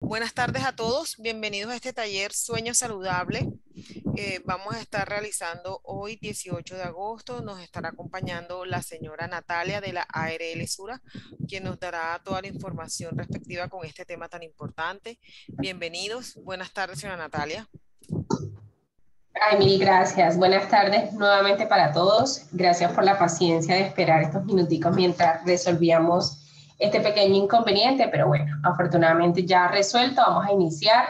Buenas tardes a todos, bienvenidos a este taller Sueño Saludable. Vamos a estar realizando hoy 18 de agosto, nos estará acompañando la señora Natalia de la ARL Sura, quien nos dará toda la información respectiva con este tema tan importante. Bienvenidos, buenas tardes, señora Natalia. Ay, mil gracias. Buenas tardes nuevamente para todos. Gracias por la paciencia de esperar estos minuticos mientras resolvíamos este pequeño inconveniente, pero bueno, afortunadamente ya resuelto. Vamos a iniciar.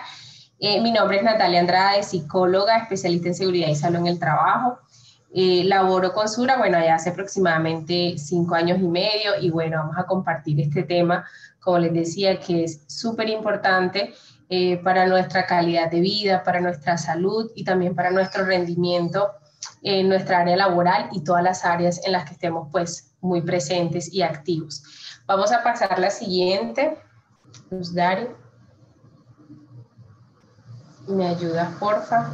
Mi nombre es Natalia Andrade, psicóloga, especialista en seguridad y salud en el trabajo. Laboro con Sura, bueno, ya hace aproximadamente 5 años y medio y bueno, vamos a compartir este tema, como les decía, que es súper importante para nuestra calidad de vida, para nuestra salud y también para nuestro rendimiento en nuestra área laboral y todas las áreas en las que estemos pues muy presentes y activos. Vamos a pasar a la siguiente. Luz Dari, ¿me ayudas, porfa?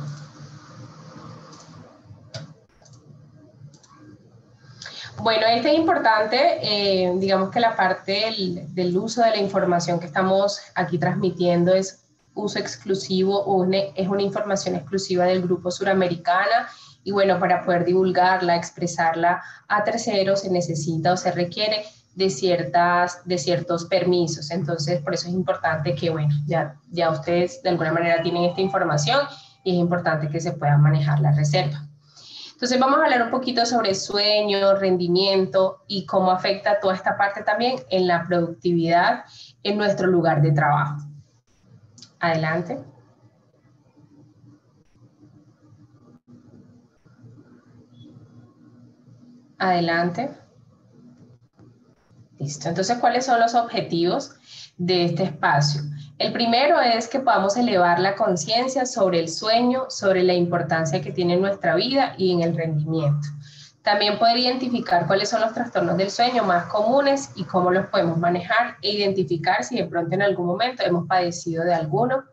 Bueno, esto es importante, digamos que la parte del uso de la información que estamos aquí transmitiendo es uso exclusivo o es una información exclusiva del Grupo Suramericana y bueno, para poder divulgarla, expresarla a terceros se necesita o se requiere de ciertos permisos. Entonces, por eso es importante que, bueno, ya ustedes de alguna manera tienen esta información y es importante que se pueda manejar la reserva. Entonces vamos a hablar un poquito sobre sueño, rendimiento y cómo afecta toda esta parte también en la productividad en nuestro lugar de trabajo. Adelante. Adelante. Listo. Entonces, ¿cuáles son los objetivos de este espacio? El primero es que podamos elevar la conciencia sobre el sueño, sobre la importancia que tiene en nuestra vida y en el rendimiento. También poder identificar cuáles son los trastornos del sueño más comunes y cómo los podemos manejar e identificar si de pronto en algún momento hemos padecido de alguno.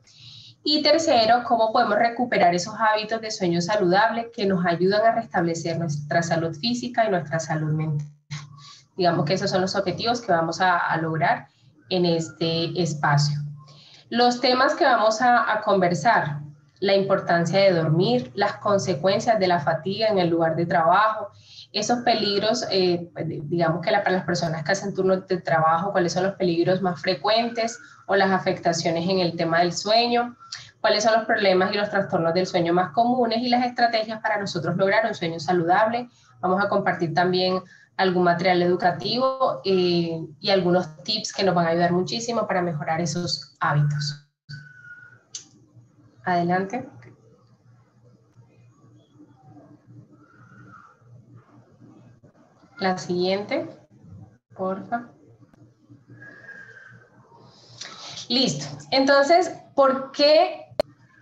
Y tercero, cómo podemos recuperar esos hábitos de sueño saludable que nos ayudan a restablecer nuestra salud física y nuestra salud mental. Digamos que esos son los objetivos que vamos a lograr en este espacio. Los temas que vamos a conversar: la importancia de dormir, las consecuencias de la fatiga en el lugar de trabajo, esos peligros, digamos que para las personas que hacen turnos de trabajo, cuáles son los peligros más frecuentes o las afectaciones en el tema del sueño, cuáles son los problemas y los trastornos del sueño más comunes y las estrategias para nosotros lograr un sueño saludable. Vamos a compartir también algún material educativo y algunos tips que nos van a ayudar muchísimo para mejorar esos hábitos. Adelante. La siguiente, porfa. Listo. Entonces, ¿por qué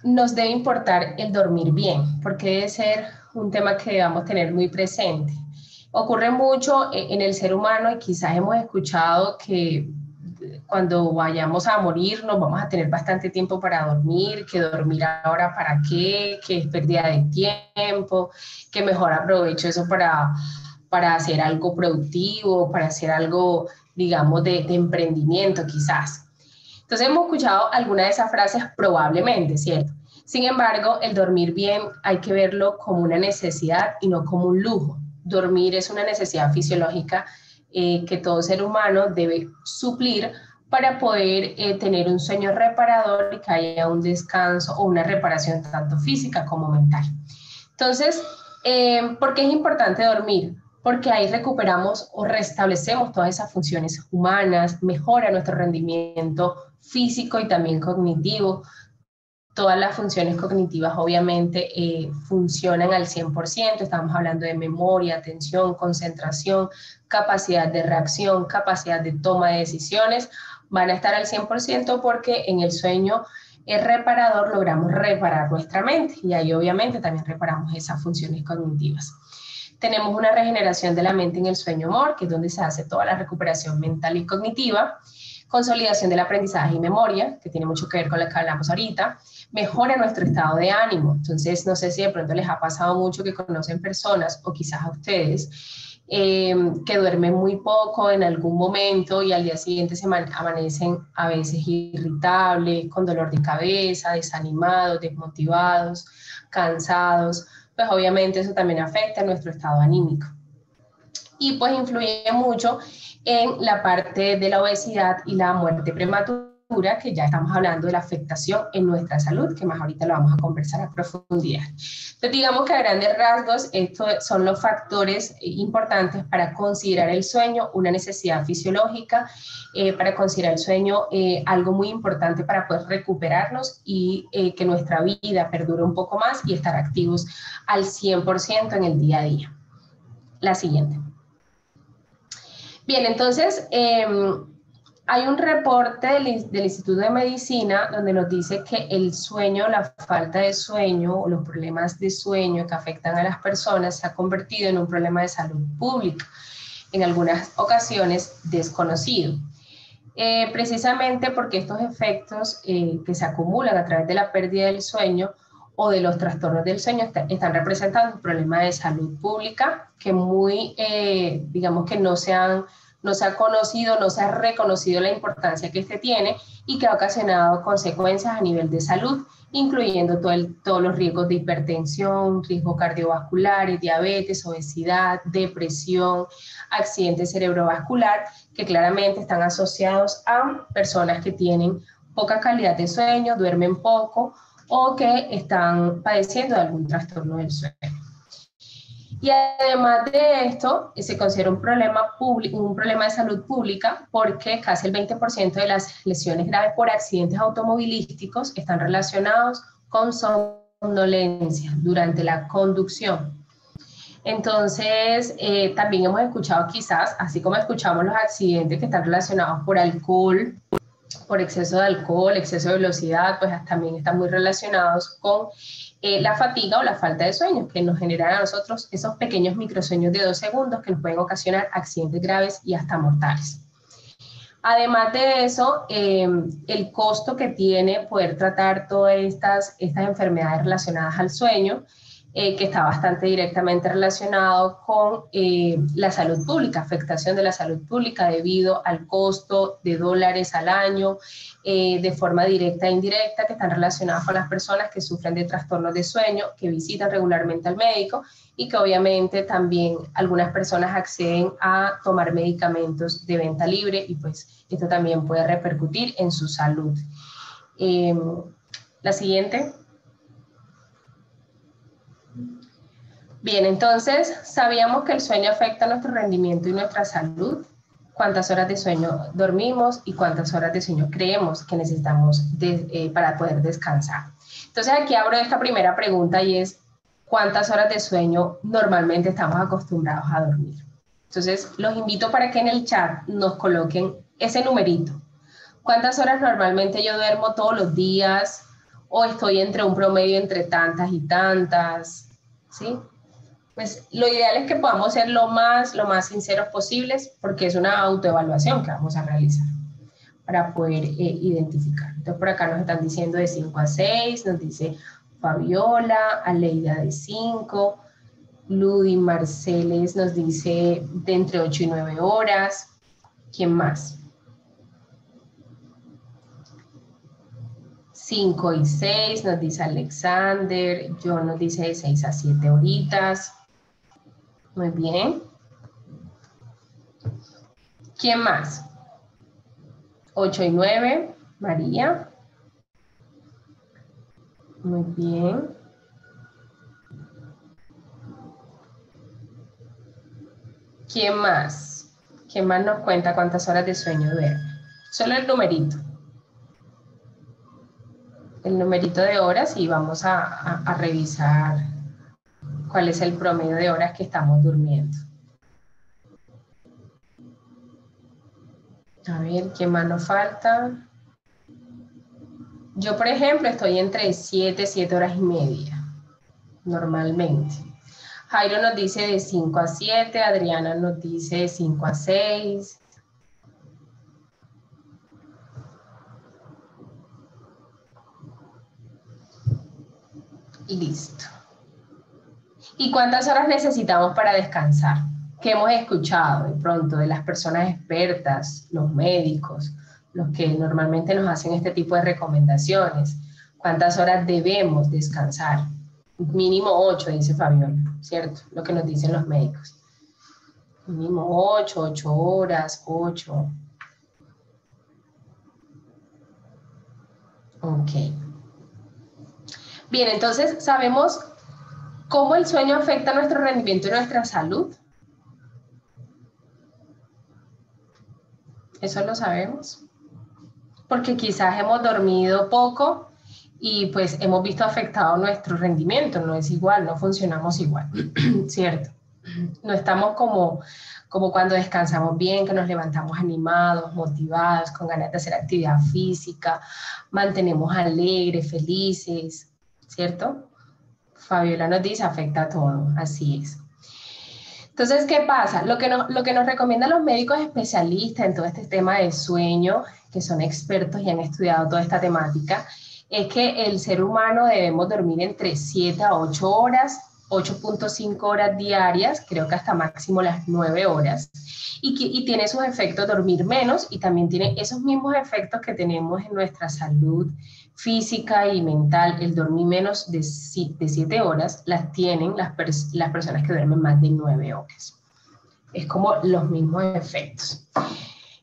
nos debe importar el dormir bien? ¿Por qué debe ser un tema que debamos tener muy presente? Ocurre mucho en el ser humano y quizás hemos escuchado que cuando vayamos a morir nos vamos a tener bastante tiempo para dormir, que dormir ahora para qué, que es pérdida de tiempo, que mejor aprovecho eso para hacer algo productivo, para hacer algo, digamos, de emprendimiento quizás. Entonces hemos escuchado alguna de esas frases probablemente, ¿cierto? Sin embargo, el dormir bien hay que verlo como una necesidad y no como un lujo. Dormir es una necesidad fisiológica que todo ser humano debe suplir para poder tener un sueño reparador y que haya un descanso o una reparación tanto física como mental. Entonces, ¿por qué es importante dormir? Porque ahí recuperamos o restablecemos todas esas funciones humanas, mejora nuestro rendimiento físico y también cognitivo. Todas las funciones cognitivas obviamente funcionan al 100%, estamos hablando de memoria, atención, concentración, capacidad de reacción, capacidad de toma de decisiones, van a estar al 100% porque en el sueño reparador logramos reparar nuestra mente y ahí obviamente también reparamos esas funciones cognitivas. Tenemos una regeneración de la mente en el sueño MOR, que es donde se hace toda la recuperación mental y cognitiva, consolidación del aprendizaje y memoria, que tiene mucho que ver con lo que hablamos ahorita, mejora nuestro estado de ánimo. Entonces, no sé si de pronto les ha pasado mucho que conocen personas, o quizás a ustedes, que duermen muy poco en algún momento y al día siguiente amanecen a veces irritables, con dolor de cabeza, desanimados, desmotivados, cansados, pues obviamente eso también afecta a nuestro estado anímico. Y pues influye mucho en la parte de la obesidad y la muerte prematura, que ya estamos hablando de la afectación en nuestra salud, que más ahorita lo vamos a conversar a profundidad. Entonces, digamos que a grandes rasgos, estos son los factores importantes para considerar el sueño una necesidad fisiológica, para considerar el sueño algo muy importante para poder recuperarnos y que nuestra vida perdure un poco más y estar activos al 100% en el día a día. La siguiente. Bien, entonces, hay un reporte del Instituto de Medicina donde nos dice que el sueño, la falta de sueño o los problemas de sueño que afectan a las personas se ha convertido en un problema de salud pública, en algunas ocasiones desconocido. Precisamente porque estos efectos que se acumulan a través de la pérdida del sueño o de los trastornos del sueño están representando un problema de salud pública que digamos que no se ha conocido, no se ha reconocido la importancia que este tiene y que ha ocasionado consecuencias a nivel de salud, incluyendo todos los riesgos de hipertensión, riesgos cardiovasculares, diabetes, obesidad, depresión, accidente cerebrovascular, que claramente están asociados a personas que tienen poca calidad de sueño, duermen poco o que están padeciendo de algún trastorno del sueño. Y además de esto, se considera un problema de salud pública porque casi el 20% de las lesiones graves por accidentes automovilísticos están relacionados con somnolencia durante la conducción. Entonces, también hemos escuchado quizás, así como escuchamos los accidentes que están relacionados por alcohol, por exceso de alcohol, exceso de velocidad, pues también están muy relacionados con la fatiga o la falta de sueño, que nos generan a nosotros esos pequeños microsueños de 2 segundos que nos pueden ocasionar accidentes graves y hasta mortales. Además de eso, el costo que tiene poder tratar todas estas enfermedades relacionadas al sueño, que está bastante directamente relacionado con la salud pública, afectación de la salud pública debido al costo de dólares al año, de forma directa e indirecta, que están relacionadas con las personas que sufren de trastornos de sueño, que visitan regularmente al médico y que obviamente también algunas personas acceden a tomar medicamentos de venta libre y pues esto también puede repercutir en su salud. La siguiente. Bien, entonces, sabíamos que el sueño afecta nuestro rendimiento y nuestra salud, cuántas horas de sueño dormimos y cuántas horas de sueño creemos que necesitamos para poder descansar. Entonces, aquí abro esta primera pregunta y es, ¿cuántas horas de sueño normalmente estamos acostumbrados a dormir? Entonces, los invito para que en el chat nos coloquen ese numerito. ¿Cuántas horas normalmente yo duermo todos los días? ¿O estoy entre un promedio entre tantas y tantas? ¿Sí? Pues lo ideal es que podamos ser lo más sinceros posibles porque es una autoevaluación que vamos a realizar para poder identificar. Entonces por acá nos están diciendo de 5 a 6, nos dice Fabiola, Aleida de 5, Ludi Marceles nos dice de entre 8 y 9 horas. ¿Quién más? 5 y 6 nos dice Alexander, John nos dice de 6 a 7 horitas. Muy bien. ¿Quién más? 8 y 9, María. Muy bien. ¿Quién más? ¿Quién más nos cuenta cuántas horas de sueño duerme? Solo el numerito. El numerito de horas y vamos a revisar cuál es el promedio de horas que estamos durmiendo. A ver, ¿quién más nos falta? Yo, por ejemplo, estoy entre 7 horas y media, normalmente. Jairo nos dice de 5 a 7, Adriana nos dice de 5 a 6. Listo. ¿Y cuántas horas necesitamos para descansar? ¿Qué hemos escuchado de pronto de las personas expertas, los médicos, los que normalmente nos hacen este tipo de recomendaciones? ¿Cuántas horas debemos descansar? Mínimo 8, dice Fabiola, ¿cierto? Lo que nos dicen los médicos. Mínimo 8, 8 horas, 8. Ok. Bien, entonces, ¿sabemos cómo el sueño afecta nuestro rendimiento y nuestra salud? Eso lo sabemos. Porque quizás hemos dormido poco y pues hemos visto afectado nuestro rendimiento, no es igual, no funcionamos igual, ¿cierto? No estamos como cuando descansamos bien, que nos levantamos animados, motivados, con ganas de hacer actividad física, mantenemos alegres, felices, ¿cierto? Fabiola nos dice, afecta a todo, así es. Entonces, ¿qué pasa? Lo que nos recomiendan los médicos especialistas en todo este tema del sueño, que son expertos y han estudiado toda esta temática, es que el ser humano debemos dormir entre 7 a 8 horas, 8.5 horas diarias, creo que hasta máximo las 9 horas, y tiene sus efectos dormir menos y también tiene esos mismos efectos que tenemos en nuestra salud física y mental. El dormir menos de 7 horas las tienen las personas que duermen más de 9 horas. Es como los mismos efectos.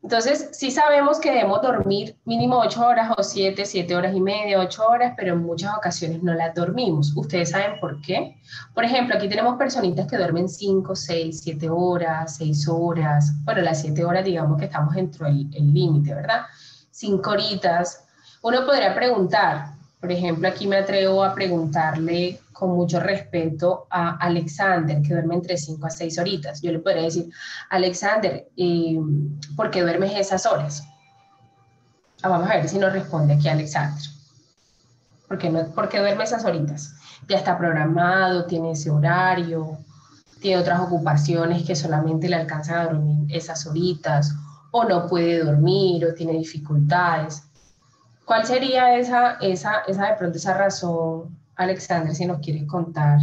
Entonces, sí sabemos que debemos dormir mínimo 8 horas o 7 horas y media, 8 horas, pero en muchas ocasiones no las dormimos. ¿Ustedes saben por qué? Por ejemplo, aquí tenemos personitas que duermen 5, 6, 7 horas, 6 horas. Bueno, las 7 horas digamos que estamos dentro del límite, ¿verdad? 5 horitas. Uno podría preguntar, por ejemplo, aquí me atrevo a preguntarle con mucho respeto a Alexander, que duerme entre 5 a 6 horitas. Yo le podría decir, Alexander, ¿por qué duermes esas horas? Vamos a ver si nos responde aquí Alexander. ¿Por qué duerme esas horitas? Ya está programado, tiene ese horario, tiene otras ocupaciones que solamente le alcanzan a dormir esas horitas, o no puede dormir, o tiene dificultades. ¿Cuál sería de pronto esa razón, Alexander, si nos quieres contar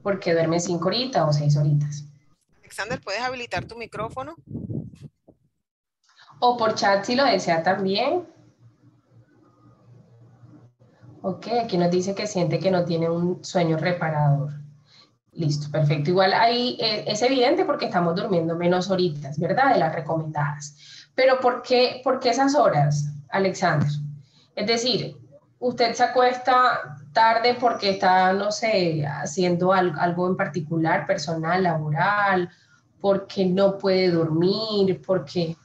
por qué duerme 5 horitas o 6 horitas? Alexander, ¿puedes habilitar tu micrófono? O por chat si lo desea también. Ok, aquí nos dice que siente que no tiene un sueño reparador. Listo, perfecto. Igual ahí es evidente porque estamos durmiendo menos horitas, ¿verdad? De las recomendadas. Pero ¿por qué esas horas, Alexander? Es decir, usted se acuesta tarde porque está, no sé, haciendo algo en particular, personal, laboral, porque no puede dormir, porque,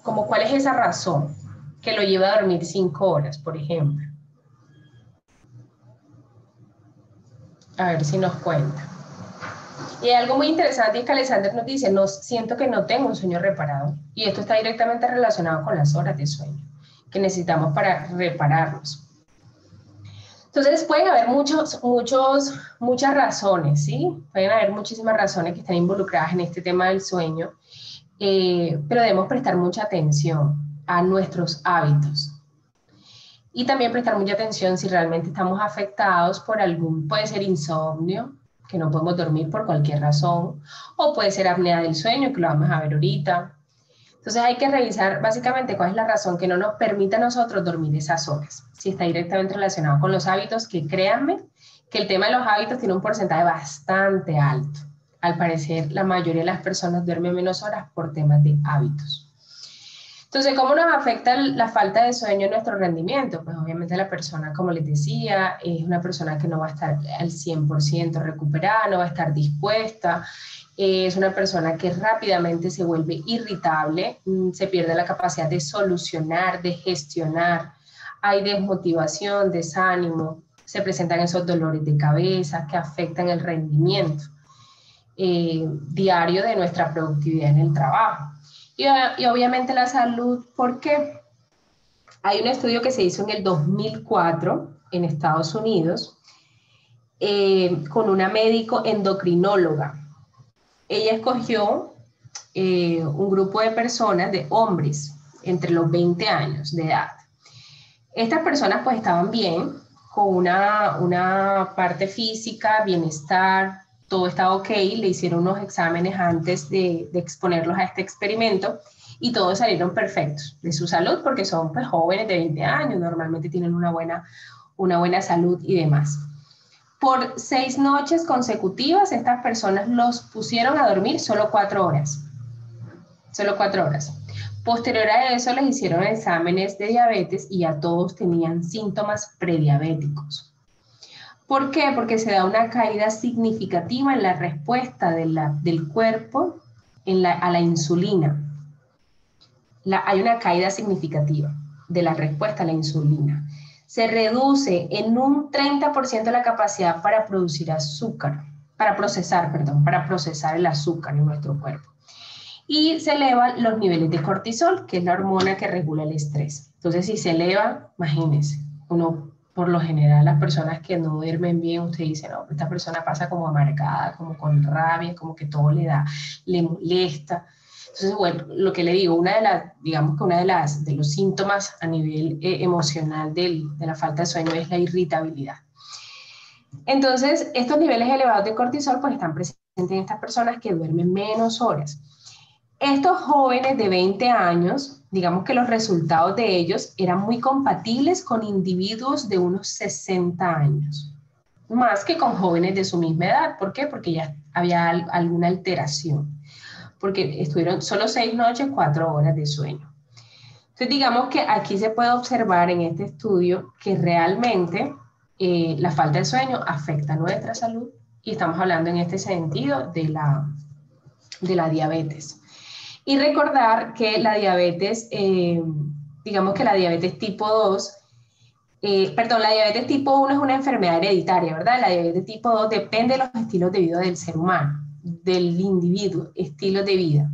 como cuál es esa razón que lo lleva a dormir 5 horas, por ejemplo. A ver si nos cuenta. Y algo muy interesante es que Alexander nos dice, no, siento que no tengo un sueño reparado. Y esto está directamente relacionado con las horas de sueño que necesitamos para repararnos. Entonces pueden haber muchas razones, ¿sí? Pueden haber muchísimas razones que están involucradas en este tema del sueño, pero debemos prestar mucha atención a nuestros hábitos. Y también prestar mucha atención si realmente estamos afectados por puede ser insomnio, que no podemos dormir por cualquier razón, o puede ser apnea del sueño, que lo vamos a ver ahorita. Entonces hay que revisar básicamente cuál es la razón que no nos permite a nosotros dormir esas horas. Si está directamente relacionado con los hábitos, que créanme que el tema de los hábitos tiene un porcentaje bastante alto. Al parecer, la mayoría de las personas duermen menos horas por temas de hábitos. Entonces, ¿cómo nos afecta la falta de sueño en nuestro rendimiento? Pues obviamente la persona, como les decía, es una persona que no va a estar al 100% recuperada, no va a estar dispuesta, es una persona que rápidamente se vuelve irritable, se pierde la capacidad de solucionar, de gestionar, hay desmotivación, desánimo, se presentan esos dolores de cabeza que afectan el rendimiento diario de nuestra productividad en el trabajo. Y obviamente la salud, ¿por qué? Hay un estudio que se hizo en el 2004 en Estados Unidos con una médico endocrinóloga. Ella escogió un grupo de personas, de hombres, entre los 20 años de edad. Estas personas pues estaban bien, con una parte física, bienestar, todo estaba ok, le hicieron unos exámenes antes de exponerlos a este experimento y todos salieron perfectos de su salud porque son pues, jóvenes de 20 años, normalmente tienen una buena salud y demás. Por 6 noches consecutivas, estas personas los pusieron a dormir solo 4 horas. Solo 4 horas. Posterior a eso les hicieron exámenes de diabetes y ya todos tenían síntomas prediabéticos. ¿Por qué? Porque se da una caída significativa en la respuesta del cuerpo a la insulina. Hay una caída significativa de la respuesta a la insulina. Se reduce en un 30% la capacidad para producir azúcar, para procesar el azúcar en nuestro cuerpo. Y se elevan los niveles de cortisol, que es la hormona que regula el estrés. Entonces, si se eleva, imagínense, uno, por lo general, las personas que no duermen bien, usted dice, no, esta persona pasa como amargada, como con rabia, como que todo le molesta. Entonces, bueno, lo que le digo, digamos que de los síntomas a nivel emocional de la falta de sueño es la irritabilidad. Entonces, estos niveles elevados de cortisol pues están presentes en estas personas que duermen menos horas. Estos jóvenes de 20 años, digamos que los resultados de ellos eran muy compatibles con individuos de unos 60 años, más que con jóvenes de su misma edad. ¿Por qué? Porque ya había alguna alteración, porque estuvieron solo 6 noches, 4 horas de sueño. Entonces, digamos que aquí se puede observar en este estudio que realmente la falta de sueño afecta nuestra salud y estamos hablando en este sentido de la diabetes. Y recordar que la diabetes, digamos que la diabetes tipo 2, la diabetes tipo 1 es una enfermedad hereditaria, ¿verdad? La diabetes tipo 2 depende de los estilos de vida del ser humano, del individuo, estilos de vida.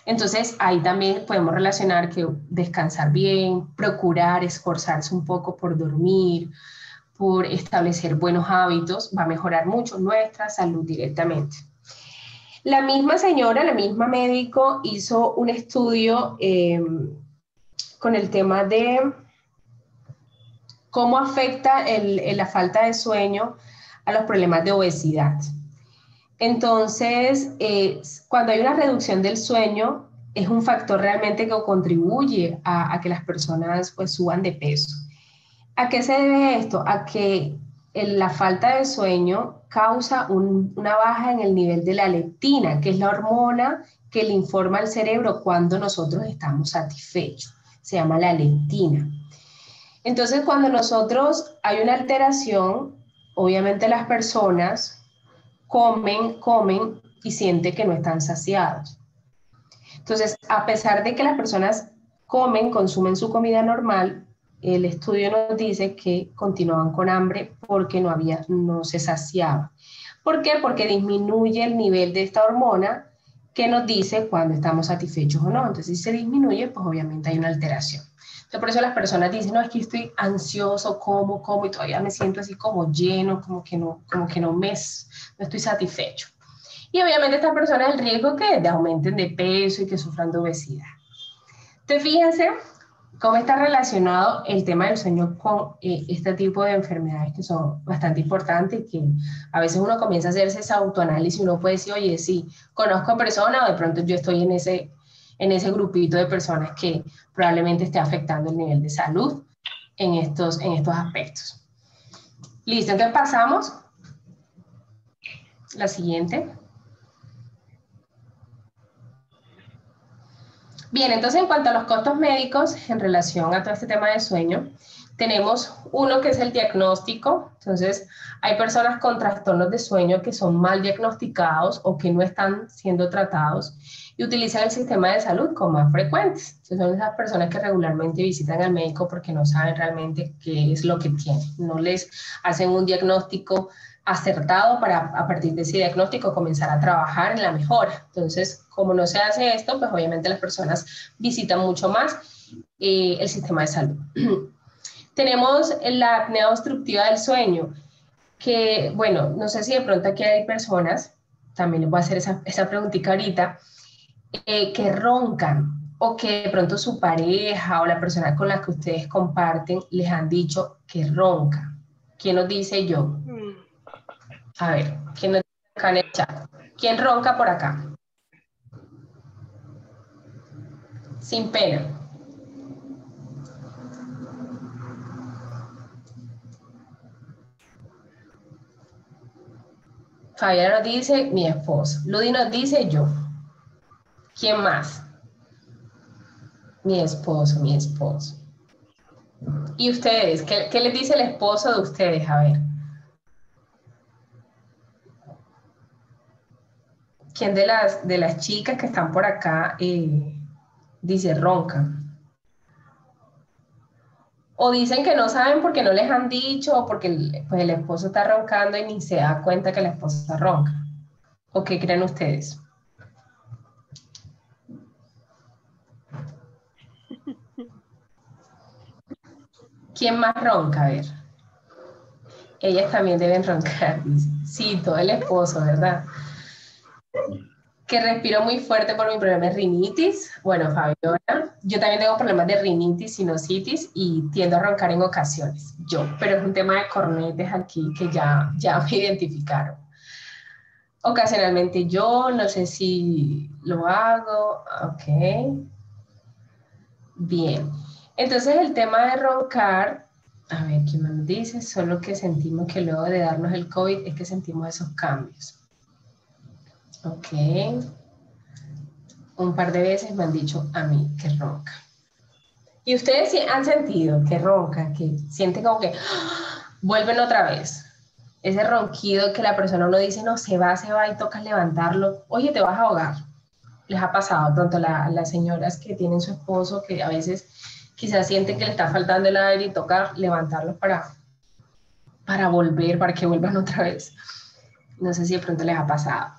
Entonces, ahí también podemos relacionar que descansar bien, procurar esforzarse un poco por dormir, por establecer buenos hábitos, va a mejorar mucho nuestra salud directamente. La misma señora, la misma médico, hizo un estudio con el tema de cómo afecta la falta de sueño a los problemas de obesidad. Entonces, cuando hay una reducción del sueño, es un factor realmente que contribuye a que las personas pues, suban de peso. ¿A qué se debe esto? A que la falta de sueño causa una baja en el nivel de la leptina, que es la hormona que le informa al cerebro cuando nosotros estamos satisfechos. Se llama la leptina. Entonces, cuando nosotros hay una alteración, obviamente las personas comen y sienten que no están saciados. Entonces, a pesar de que las personas consumen su comida normal, el estudio nos dice que continuaban con hambre porque no se saciaba. ¿Por qué? Porque disminuye el nivel de esta hormona que nos dice cuando estamos satisfechos o no. Entonces, si se disminuye, pues obviamente hay una alteración. Entonces, por eso las personas dicen, no, es que estoy ansioso, como, y todavía me siento así como lleno, como que no estoy satisfecho. Y obviamente estas personas el riesgo que aumenten de peso y que sufran de obesidad. Entonces, fíjense cómo está relacionado el tema del sueño con este tipo de enfermedades que son bastante importantes, que a veces uno comienza a hacerse ese autoanálisis y uno puede decir, oye, sí, conozco personas o de pronto yo estoy en ese grupito de personas que probablemente esté afectando el nivel de salud en estos aspectos. Listo, entonces pasamos. La siguiente. Bien, entonces en cuanto a los costos médicos en relación a todo este tema de sueño, tenemos uno que es el diagnóstico. Entonces, hay personas con trastornos de sueño que son mal diagnosticados o que no están siendo tratados y utilizan el sistema de salud con más frecuentes. Entonces, son esas personas que regularmente visitan al médico porque no saben realmente qué es lo que tienen. No les hacen un diagnóstico acertado para a partir de ese diagnóstico comenzar a trabajar en la mejora. Entonces, como no se hace esto, pues obviamente las personas visitan mucho más el sistema de salud. Tenemos la apnea obstructiva del sueño, que, bueno, no sé si de pronto aquí hay personas, también les voy a hacer esa preguntita ahorita, que roncan o que de pronto su pareja o la persona con la que ustedes comparten les han dicho que ronca. ¿Quién nos dice yo? A ver, ¿quién nos dice acá en el chat. ¿Quién ronca por acá? Sin pena. Fabiana nos dice mi esposo. Ludi nos dice yo. ¿Quién más? Mi esposo, mi esposo. ¿Y ustedes? ¿Qué les dice el esposo de ustedes? A ver. ¿Quién de las chicas que están por acá dice ronca? O dicen que no saben porque no les han dicho o porque pues el esposo está roncando y ni se da cuenta que la esposa ronca. ¿O qué creen ustedes? ¿Quién más ronca? A ver. Ellas también deben roncar, dice. Sí, todo el esposo, ¿verdad? Que respiro muy fuerte por mi problema de rinitis. Bueno, Fabiola, yo también tengo problemas de rinitis, sinusitis y tiendo a roncar en ocasiones. Yo, pero es un tema de cornetes aquí que ya me identificaron. Ocasionalmente yo, no sé si lo hago. Ok, bien. Entonces el tema de roncar, a ver, ¿quién me lo dice? Solo que sentimos que luego de darnos el COVID es que sentimos esos cambios. Ok. Un par de veces me han dicho a mí que ronca. Y ustedes sí han sentido que ronca, que sienten como que vuelven otra vez. Ese ronquido que la persona uno dice, no, se va y toca levantarlo. Oye, te vas a ahogar. Les ha pasado tanto a las señoras que tienen su esposo que a veces quizás sienten que le está faltando el aire y toca levantarlos para volver, para que vuelvan otra vez. No sé si de pronto les ha pasado.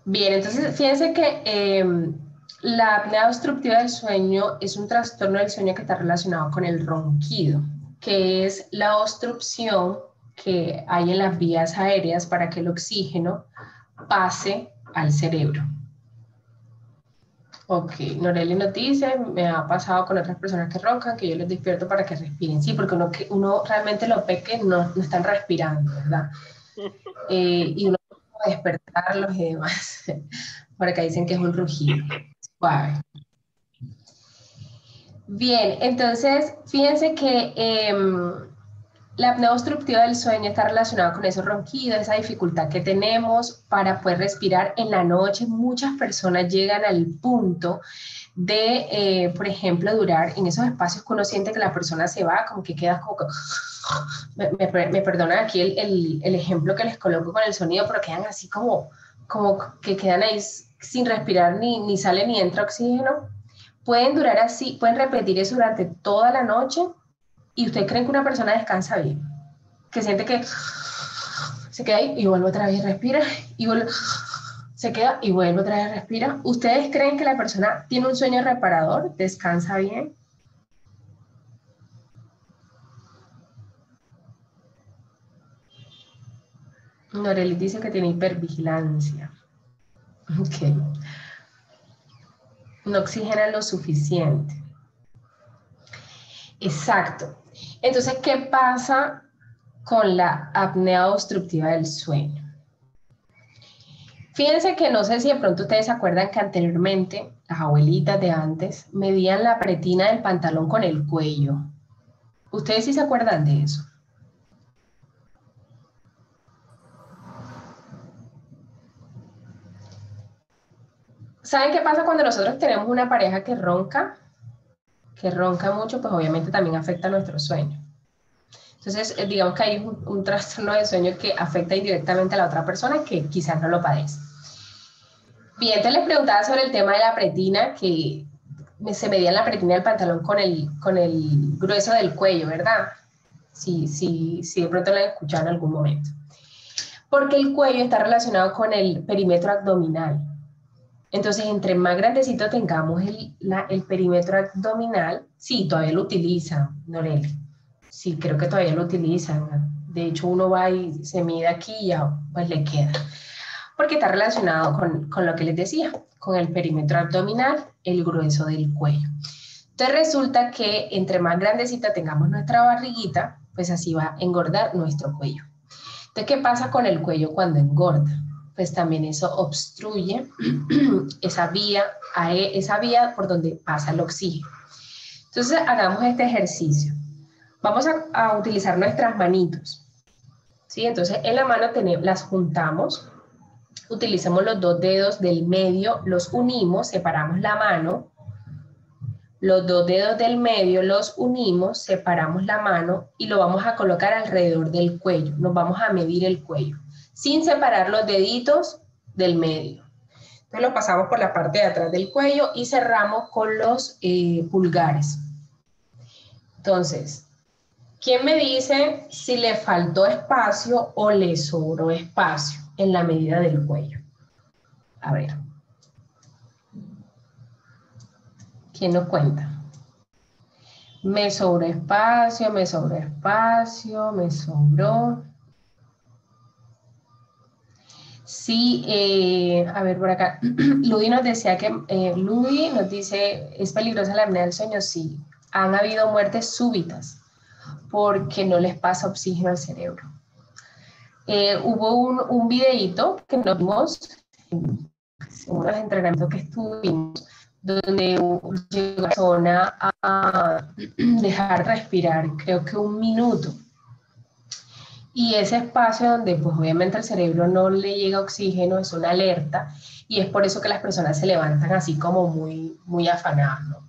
Bien, entonces fíjense que la apnea obstructiva del sueño es un trastorno del sueño que está relacionado con el ronquido, que es la obstrucción que hay en las vías aéreas para que el oxígeno pase al cerebro. Ok, Noreli nos dice, me ha pasado con otras personas que roncan, que yo les despierto para que respiren. Sí, porque uno realmente lo ve que no están respirando, ¿verdad? Y uno puede despertarlos y demás. Por acá dicen que es un rugido. Suave. Bien, entonces, fíjense que la apnea obstructiva del sueño está relacionada con esos ronquidos, esa dificultad que tenemos para poder respirar en la noche. Muchas personas llegan al punto de, por ejemplo, durar en esos espacios que uno siente que la persona se va, como que queda como que... Me perdonan aquí el ejemplo que les coloco con el sonido, pero quedan así como que quedan ahí sin respirar, ni sale ni entra oxígeno. Pueden durar así, pueden repetir eso durante toda la noche y ustedes creen que una persona descansa bien, que siente que se queda ahí y vuelve otra vez y respira y vuelve, se queda y vuelve otra vez y respira. ¿Ustedes creen que la persona tiene un sueño reparador, descansa bien? Noreli dice que tiene hipervigilancia. Ok. No oxigena lo suficiente. Exacto. Entonces, ¿qué pasa con la apnea obstructiva del sueño? Fíjense que no sé si de pronto ustedes se acuerdan que anteriormente las abuelitas de antes medían la pretina del pantalón con el cuello. ¿Ustedes sí se acuerdan de eso? ¿Saben qué pasa cuando nosotros tenemos una pareja que ronca? Que ronca mucho, pues obviamente también afecta nuestro sueño. Entonces, digamos que hay un trastorno de sueño que afecta indirectamente a la otra persona que quizás no lo padece. Bien, te les preguntaba sobre el tema de la pretina, que se medía la pretina del pantalón con el grueso del cuello, ¿verdad? Sí, de pronto lo he escuchado en algún momento. Porque el cuello está relacionado con el perímetro abdominal. Entonces, entre más grandecito tengamos el perímetro abdominal, sí, todavía lo utilizan, Noreli. Sí, creo que todavía lo utilizan. De hecho, uno va y se mide aquí y ya pues le queda. Porque está relacionado con lo que les decía, con el perímetro abdominal, el grueso del cuello. Entonces resulta que entre más grandecita tengamos nuestra barriguita, pues así va a engordar nuestro cuello. Entonces, ¿qué pasa con el cuello cuando engorda? Pues también eso obstruye esa vía por donde pasa el oxígeno. Entonces, hagamos este ejercicio. Vamos a utilizar nuestras manitos, ¿sí? Entonces, en la mano las juntamos, utilicemos los dos dedos del medio, los unimos, separamos la mano, los dos dedos del medio los unimos, separamos la mano y lo vamos a colocar alrededor del cuello. Nos vamos a medir el cuello, sin separar los deditos del medio. Entonces lo pasamos por la parte de atrás del cuello y cerramos con los pulgares. Entonces, ¿quién me dice si le faltó espacio o le sobró espacio en la medida del cuello? A ver. ¿Quién nos cuenta? Me sobró espacio, me sobró espacio, me sobró. Sí, a ver por acá. Ludi nos decía que, Ludi nos dice, ¿es peligrosa la apnea del sueño? Sí. Han habido muertes súbitas porque no les pasa oxígeno al cerebro. Hubo un videíto que nos vimos en unos entrenamientos que estuvimos, donde llegó una persona a dejar respirar, creo que 1 minuto. Y ese espacio donde pues obviamente al cerebro no le llega oxígeno es una alerta y es por eso que las personas se levantan así como muy afanadas, ¿no?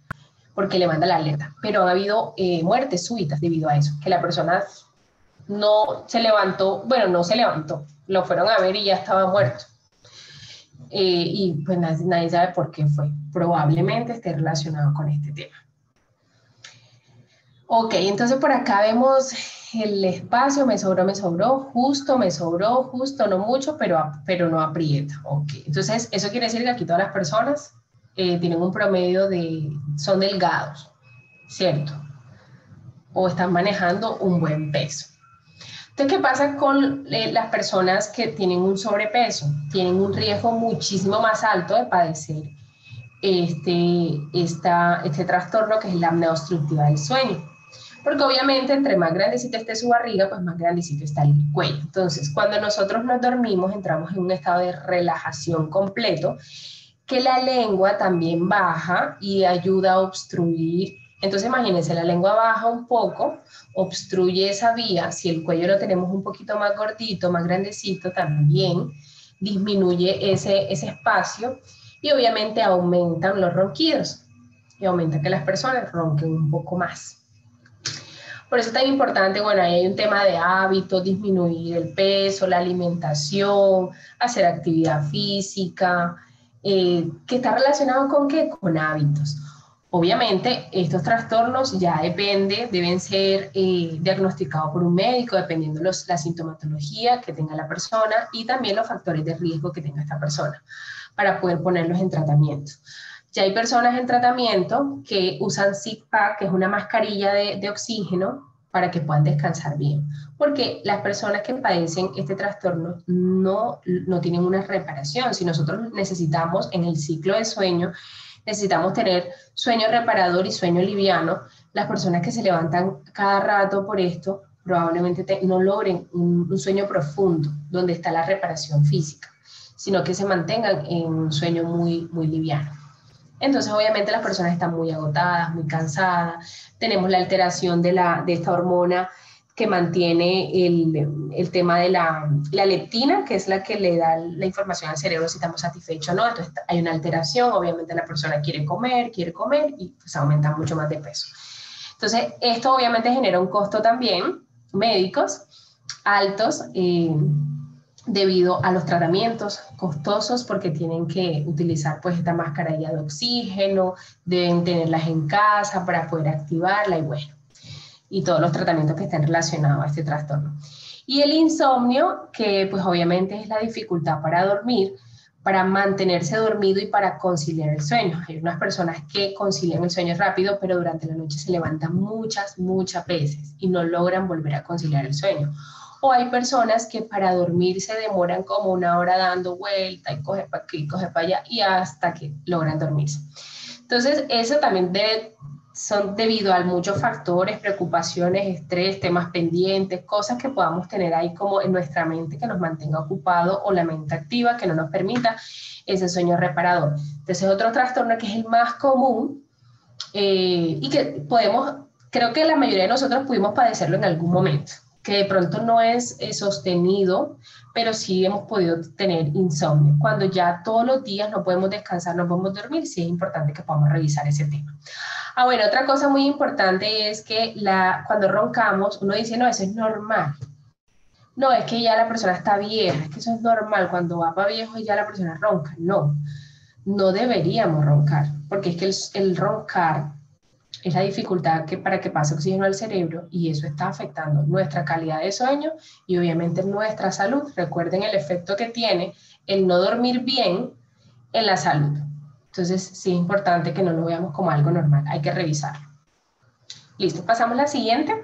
Porque le manda la alerta. Pero ha habido muertes súbitas debido a eso, que la persona no se levantó, bueno, no se levantó, lo fueron a ver y ya estaba muerto. Y pues nadie sabe por qué fue. Probablemente esté relacionado con este tema. Ok, entonces por acá vemos el espacio, me sobró, justo, no mucho, pero no aprieta. Ok, entonces eso quiere decir que aquí todas las personas tienen un promedio son delgados, ¿cierto? O están manejando un buen peso. Entonces, ¿qué pasa con las personas que tienen un sobrepeso? Tienen un riesgo muchísimo más alto de padecer este trastorno que es la apnea obstructiva del sueño. Porque obviamente entre más grandecita esté su barriga, pues más grandecito está el cuello. Entonces, cuando nosotros nos dormimos, entramos en un estado de relajación completo, que la lengua también baja y ayuda a obstruir. Entonces, imagínense, la lengua baja un poco, obstruye esa vía. Si el cuello lo tenemos un poquito más gordito, más grandecito, también disminuye ese espacio y obviamente aumentan los ronquidos y aumenta que las personas ronquen un poco más. Por eso es tan importante, bueno, ahí hay un tema de hábitos, disminuir el peso, la alimentación, hacer actividad física, que está relacionado con ¿qué? Con hábitos. Obviamente, estos trastornos ya deben ser diagnosticados por un médico, dependiendo la sintomatología que tenga la persona y también los factores de riesgo que tenga esta persona, para poder ponerlos en tratamiento. Ya hay personas en tratamiento que usan ZipPack, que es una mascarilla de oxígeno, para que puedan descansar bien. Porque las personas que padecen este trastorno no tienen una reparación. Si nosotros necesitamos, en el ciclo de sueño, necesitamos tener sueño reparador y sueño liviano, las personas que se levantan cada rato por esto probablemente no logren un sueño profundo, donde está la reparación física, sino que se mantengan en un sueño muy liviano. Entonces, obviamente, las personas están muy agotadas, muy cansadas. Tenemos la alteración de esta hormona que mantiene el tema de la leptina, que es la que le da la información al cerebro si estamos satisfechos o no. Entonces, hay una alteración, obviamente la persona quiere comer y pues aumenta mucho más de peso. Entonces, esto obviamente genera un costo también, médicos altos, debido a los tratamientos costosos, porque tienen que utilizar pues esta mascarilla de oxígeno, deben tenerlas en casa para poder activarla y bueno, y todos los tratamientos que estén relacionados a este trastorno. Y el insomnio, que pues obviamente es la dificultad para dormir, para mantenerse dormido y para conciliar el sueño. Hay unas personas que concilian el sueño rápido, pero durante la noche se levantan muchas veces y no logran volver a conciliar el sueño. O hay personas que para dormir se demoran como 1 hora dando vuelta y coge para aquí, coge para allá y hasta que logran dormirse. Entonces, eso también debe son debido a muchos factores, preocupaciones, estrés, temas pendientes, cosas que podamos tener ahí como en nuestra mente que nos mantenga ocupado o la mente activa que no nos permita ese sueño reparador. Entonces, otro trastorno que es el más común y que creo que la mayoría de nosotros pudimos padecerlo en algún momento, que de pronto no es sostenido, pero sí hemos podido tener insomnio. Cuando ya todos los días no podemos descansar, no podemos dormir, sí es importante que podamos revisar ese tema. Bueno, otra cosa muy importante es que cuando roncamos, uno dice, no, eso es normal. No, es que ya la persona está vieja, es que eso es normal, cuando va para viejo ya la persona ronca. No, no deberíamos roncar, porque es que el roncar es la dificultad para que pase oxígeno al cerebro y eso está afectando nuestra calidad de sueño y obviamente nuestra salud. Recuerden el efecto que tiene el no dormir bien en la salud. Entonces, sí es importante que no lo veamos como algo normal, hay que revisarlo. Listo, pasamos a la siguiente.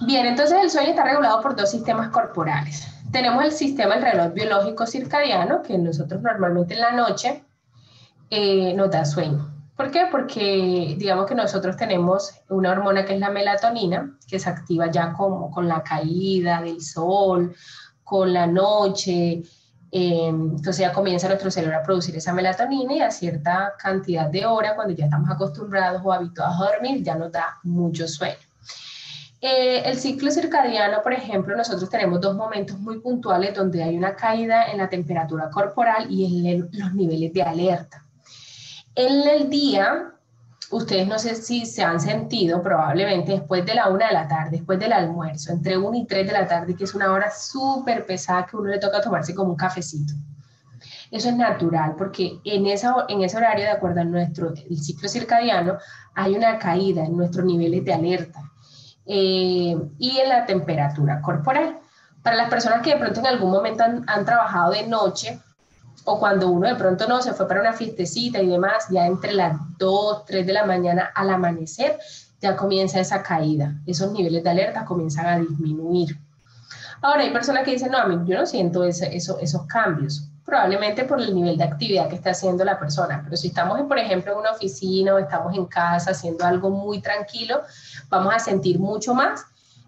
Bien, entonces el sueño está regulado por dos sistemas corporales. Tenemos el sistema del reloj biológico circadiano, que nosotros normalmente en la noche nos da sueño. ¿Por qué? Porque digamos que nosotros tenemos una hormona que es la melatonina, que se activa ya como con la caída del sol, con la noche, entonces ya comienza nuestro cerebro a producir esa melatonina y a cierta cantidad de horas, cuando ya estamos acostumbrados o habituados a dormir, ya nos da mucho sueño. El ciclo circadiano, por ejemplo, nosotros tenemos dos momentos muy puntuales donde hay una caída en la temperatura corporal y en los niveles de alerta. En el día, ustedes no sé si se han sentido, probablemente después de la 1 de la tarde, después del almuerzo, entre 1 y 3 de la tarde, que es una hora súper pesada que uno le toca tomarse como un cafecito. Eso es natural, porque en ese horario, de acuerdo a el ciclo circadiano, hay una caída en nuestros niveles de alerta y en la temperatura corporal. Para las personas que de pronto en algún momento han trabajado de noche, o cuando uno de pronto no se fue para una fiestecita y demás, ya entre las 2, 3 de la mañana al amanecer, ya comienza esa caída, esos niveles de alerta comienzan a disminuir. Ahora hay personas que dicen, no, a mí yo no siento esos cambios, probablemente por el nivel de actividad que está haciendo la persona, pero si estamos, por ejemplo, en una oficina o estamos en casa haciendo algo muy tranquilo, vamos a sentir mucho más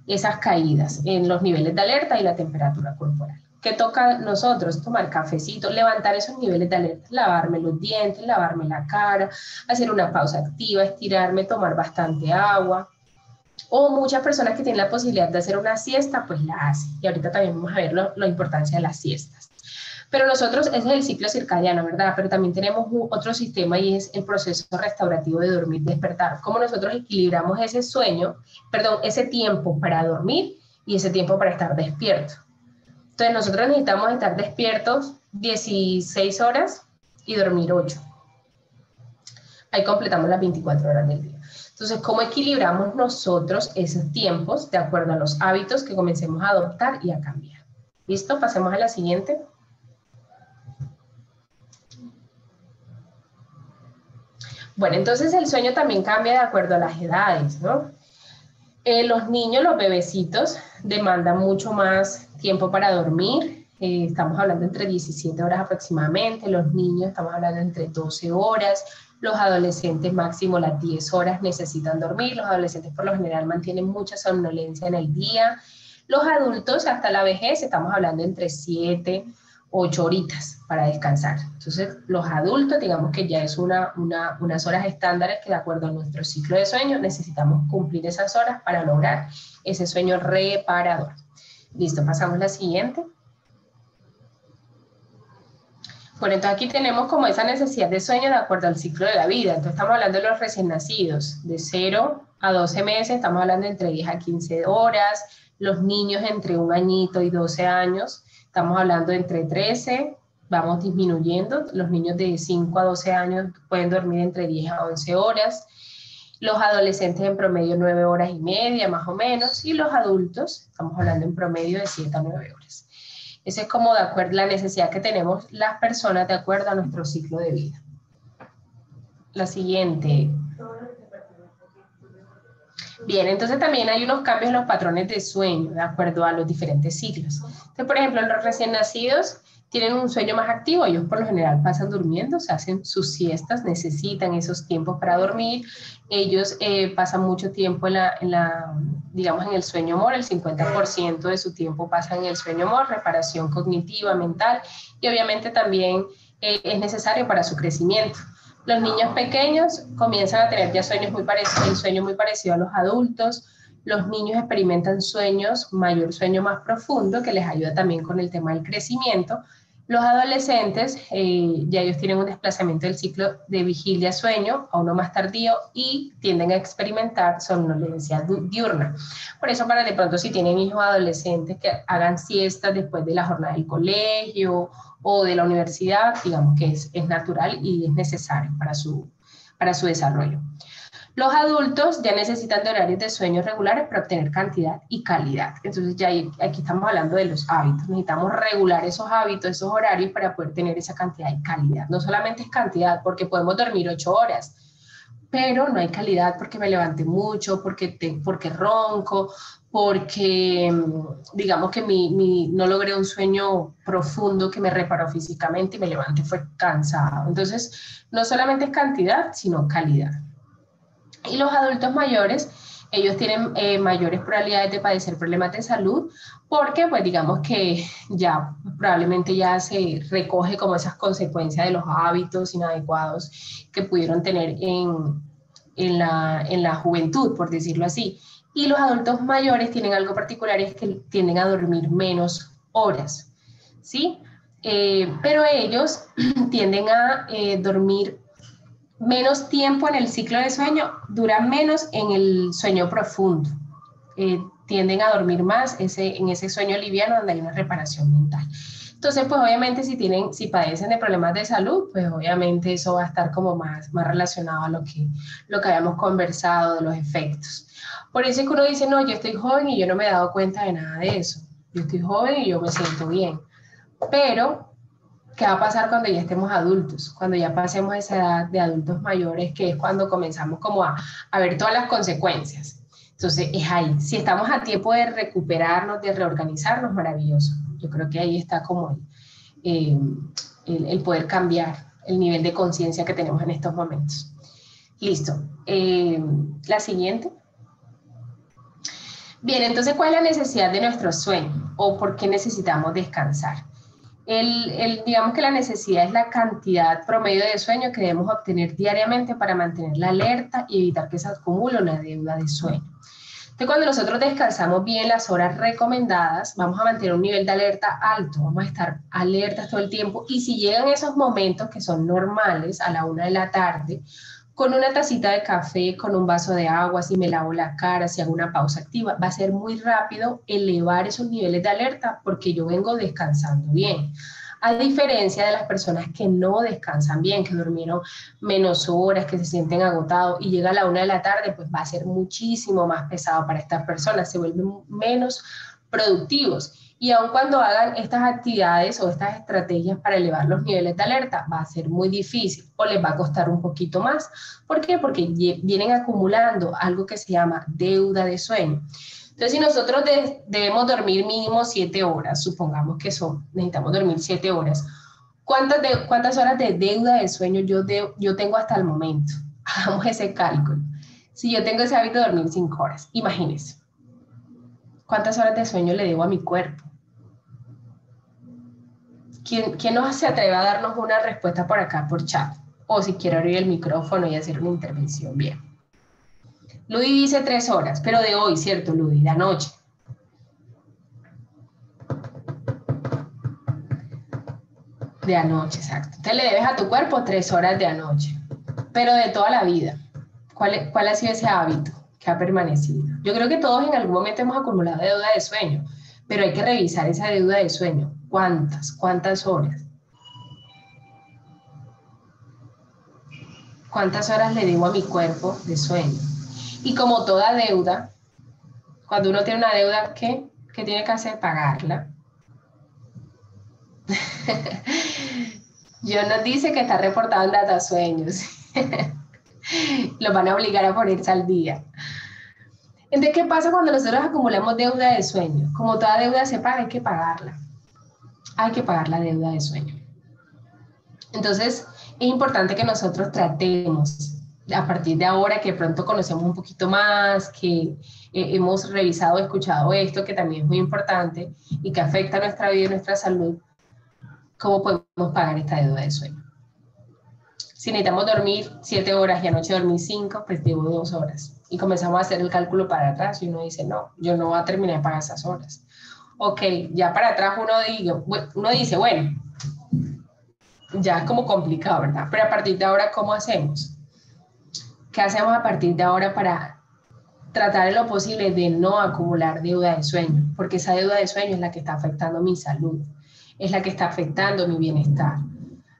esas caídas en los niveles de alerta y la temperatura corporal. ¿Qué toca a nosotros? Tomar cafecito, levantar esos niveles de alerta, lavarme los dientes, lavarme la cara, hacer una pausa activa, estirarme, tomar bastante agua. O muchas personas que tienen la posibilidad de hacer una siesta, pues la hacen. Y ahorita también vamos a ver la importancia de las siestas. Pero nosotros, ese es el ciclo circadiano, ¿verdad? Pero también tenemos otro sistema y es el proceso restaurativo de dormir, despertar. Cómo nosotros equilibramos ese sueño, perdón, ese tiempo para dormir y ese tiempo para estar despierto. Entonces nosotros necesitamos estar despiertos 16 horas y dormir 8. Ahí completamos las 24 horas del día. Entonces, ¿cómo equilibramos nosotros esos tiempos de acuerdo a los hábitos que comencemos a adoptar y a cambiar? ¿Listo? Pasemos a la siguiente. Bueno, entonces el sueño también cambia de acuerdo a las edades, ¿no? Los niños, los bebecitos, demandan mucho más tiempo para dormir. Estamos hablando entre 17 horas aproximadamente. Los niños estamos hablando entre 12 horas. Los adolescentes máximo las 10 horas necesitan dormir. Los adolescentes por lo general mantienen mucha somnolencia en el día. Los adultos hasta la vejez estamos hablando entre 7, 8 horitas para descansar. Entonces, los adultos, digamos que ya es unas horas estándares que de acuerdo a nuestro ciclo de sueño necesitamos cumplir esas horas para lograr ese sueño reparador. Listo, pasamos a la siguiente. Bueno, entonces aquí tenemos como esa necesidad de sueño de acuerdo al ciclo de la vida. Entonces estamos hablando de los recién nacidos, de 0 a 12 meses, estamos hablando de entre 10 a 15 horas, los niños entre 1 añito y 12 años, estamos hablando de entre 13, vamos disminuyendo, los niños de 5 a 12 años pueden dormir entre 10 a 11 horas, los adolescentes en promedio 9 horas y media más o menos, y los adultos, estamos hablando en promedio de 7 a 9 horas. Ese es como de acuerdo a la necesidad que tenemos las personas de acuerdo a nuestro ciclo de vida. La siguiente. Bien, entonces también hay unos cambios en los patrones de sueño de acuerdo a los diferentes ciclos. Entonces, por ejemplo, los recién nacidos tienen un sueño más activo, ellos por lo general pasan durmiendo, se hacen sus siestas, necesitan esos tiempos para dormir, ellos pasan mucho tiempo digamos, en el sueño MOR, el 50% de su tiempo pasa en el sueño MOR, reparación cognitiva, mental, y obviamente también es necesario para su crecimiento. Los niños pequeños comienzan a tener ya sueños el sueño muy parecido a los adultos. Los niños experimentan mayor sueño más profundo, que les ayuda también con el tema del crecimiento. Los adolescentes, ya ellos tienen un desplazamiento del ciclo de vigilia-sueño a uno más tardío y tienden a experimentar somnolencia diurna. Por eso, para de pronto, si tienen hijos adolescentes que hagan siestas después de la jornada del colegio o de la universidad, digamos que es natural y es necesario para su desarrollo. Los adultos ya necesitan de horarios de sueño regulares para obtener cantidad y calidad. Entonces ya aquí estamos hablando de los hábitos. Necesitamos regular esos hábitos, esos horarios para poder tener esa cantidad y calidad. No solamente es cantidad, porque podemos dormir 8 horas, pero no hay calidad porque me levanté mucho, porque ronco, porque digamos que no logré un sueño profundo que me reparó físicamente y me levanté fue cansado. Entonces, no solamente es cantidad, sino calidad. Y los adultos mayores, ellos tienen mayores probabilidades de padecer problemas de salud porque, pues digamos que ya probablemente ya se recoge como esas consecuencias de los hábitos inadecuados que pudieron tener en la juventud, por decirlo así. Y los adultos mayores tienen algo particular, es que tienden a dormir menos horas, ¿sí? Pero ellos tienden a dormir menos tiempo en el ciclo de sueño, duran menos en el sueño profundo. Tienden a dormir más en ese sueño liviano donde hay una reparación mental. Entonces, pues obviamente si padecen de problemas de salud, pues obviamente eso va a estar como más relacionado a lo que habíamos conversado de los efectos. Por eso es que uno dice, no, yo estoy joven y yo no me he dado cuenta de nada de eso. Yo estoy joven y yo me siento bien. Pero ¿qué va a pasar cuando ya estemos adultos? Cuando ya pasemos esa edad de adultos mayores, que es cuando comenzamos como a ver todas las consecuencias. Entonces, es ahí. Si estamos a tiempo de recuperarnos, de reorganizarnos, maravilloso. Yo creo que ahí está como el poder cambiar el nivel de conciencia que tenemos en estos momentos. Listo. La siguiente. Bien, entonces, ¿cuál es la necesidad de nuestro sueño? ¿O por qué necesitamos descansar? Digamos que la necesidad es la cantidad promedio de sueño que debemos obtener diariamente para mantener la alerta y evitar que se acumule una deuda de sueño. Entonces, cuando nosotros descansamos bien las horas recomendadas, vamos a mantener un nivel de alerta alto, vamos a estar alertas todo el tiempo, y si llegan esos momentos que son normales a la 1 de la tarde, con una tacita de café, con un vaso de agua, si me lavo la cara, si hago una pausa activa, va a ser muy rápido elevar esos niveles de alerta porque yo vengo descansando bien. A diferencia de las personas que no descansan bien, que durmieron menos horas, que se sienten agotados y llega a la 1 de la tarde, pues va a ser muchísimo más pesado para estas personas, se vuelven menos productivos. Y aun cuando hagan estas actividades o estas estrategias para elevar los niveles de alerta, va a ser muy difícil o les va a costar un poquito más. ¿Por qué? Porque vienen acumulando algo que se llama deuda de sueño. Entonces, si nosotros debemos dormir mínimo 7 horas, supongamos que necesitamos dormir 7 horas, ¿cuántas horas de deuda de sueño yo tengo hasta el momento? Hagamos ese cálculo. Si yo tengo ese hábito de dormir 5 horas, imagínense. ¿Cuántas horas de sueño le debo a mi cuerpo? ¿Quién nos se atreve a darnos una respuesta por acá, por chat? O si quiere abrir el micrófono y hacer una intervención, bien. Ludi dice 3 horas, pero de hoy, ¿cierto, Ludi? De anoche. De anoche, exacto. Entonces le debes a tu cuerpo 3 horas de anoche, pero de toda la vida. ¿Cuál ha sido ese hábito que ha permanecido? Yo creo que todos en algún momento hemos acumulado deuda de sueño, pero hay que revisar esa deuda de sueño. ¿Cuántas horas? ¿Cuántas horas le debo a mi cuerpo de sueño? Y como toda deuda, cuando uno tiene una deuda, ¿qué tiene que hacer? Pagarla. John nos dice que está reportado en Datasueños. Los van a obligar a ponerse al día. Entonces, ¿qué pasa cuando nosotros acumulamos deuda de sueño? Como toda deuda se paga, hay que pagarla. hay que pagar la deuda de sueño. Entonces, es importante que nosotros tratemos, a partir de ahora que de pronto conocemos un poquito más, que hemos revisado, escuchado esto, que también es muy importante y que afecta a nuestra vida y nuestra salud, cómo podemos pagar esta deuda de sueño. Si necesitamos dormir 7 horas y anoche dormí 5, pues debo 2 horas. Y comenzamos a hacer el cálculo para atrás y uno dice, no, yo no voy a terminar de pagar esas horas. Ok, ya para atrás uno dice, bueno, ya es como complicado, ¿verdad? Pero a partir de ahora, ¿cómo hacemos? ¿Qué hacemos a partir de ahora para tratar en lo posible de no acumular deuda de sueño? Porque esa deuda de sueño es la que está afectando mi salud, es la que está afectando mi bienestar,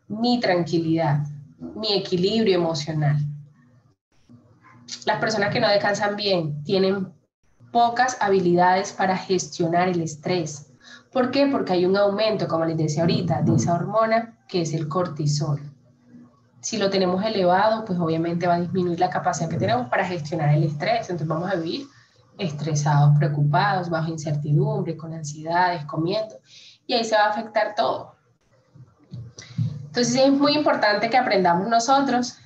mi tranquilidad, mi equilibrio emocional. Las personas que no descansan bien tienen pocas habilidades para gestionar el estrés. ¿Por qué? Porque hay un aumento, como les decía ahorita, de esa hormona que es el cortisol. Si lo tenemos elevado, pues obviamente va a disminuir la capacidad que tenemos para gestionar el estrés. Entonces vamos a vivir estresados, preocupados, bajo incertidumbre, con ansiedades, comiendo. Y ahí se va a afectar todo. Entonces es muy importante que aprendamos nosotros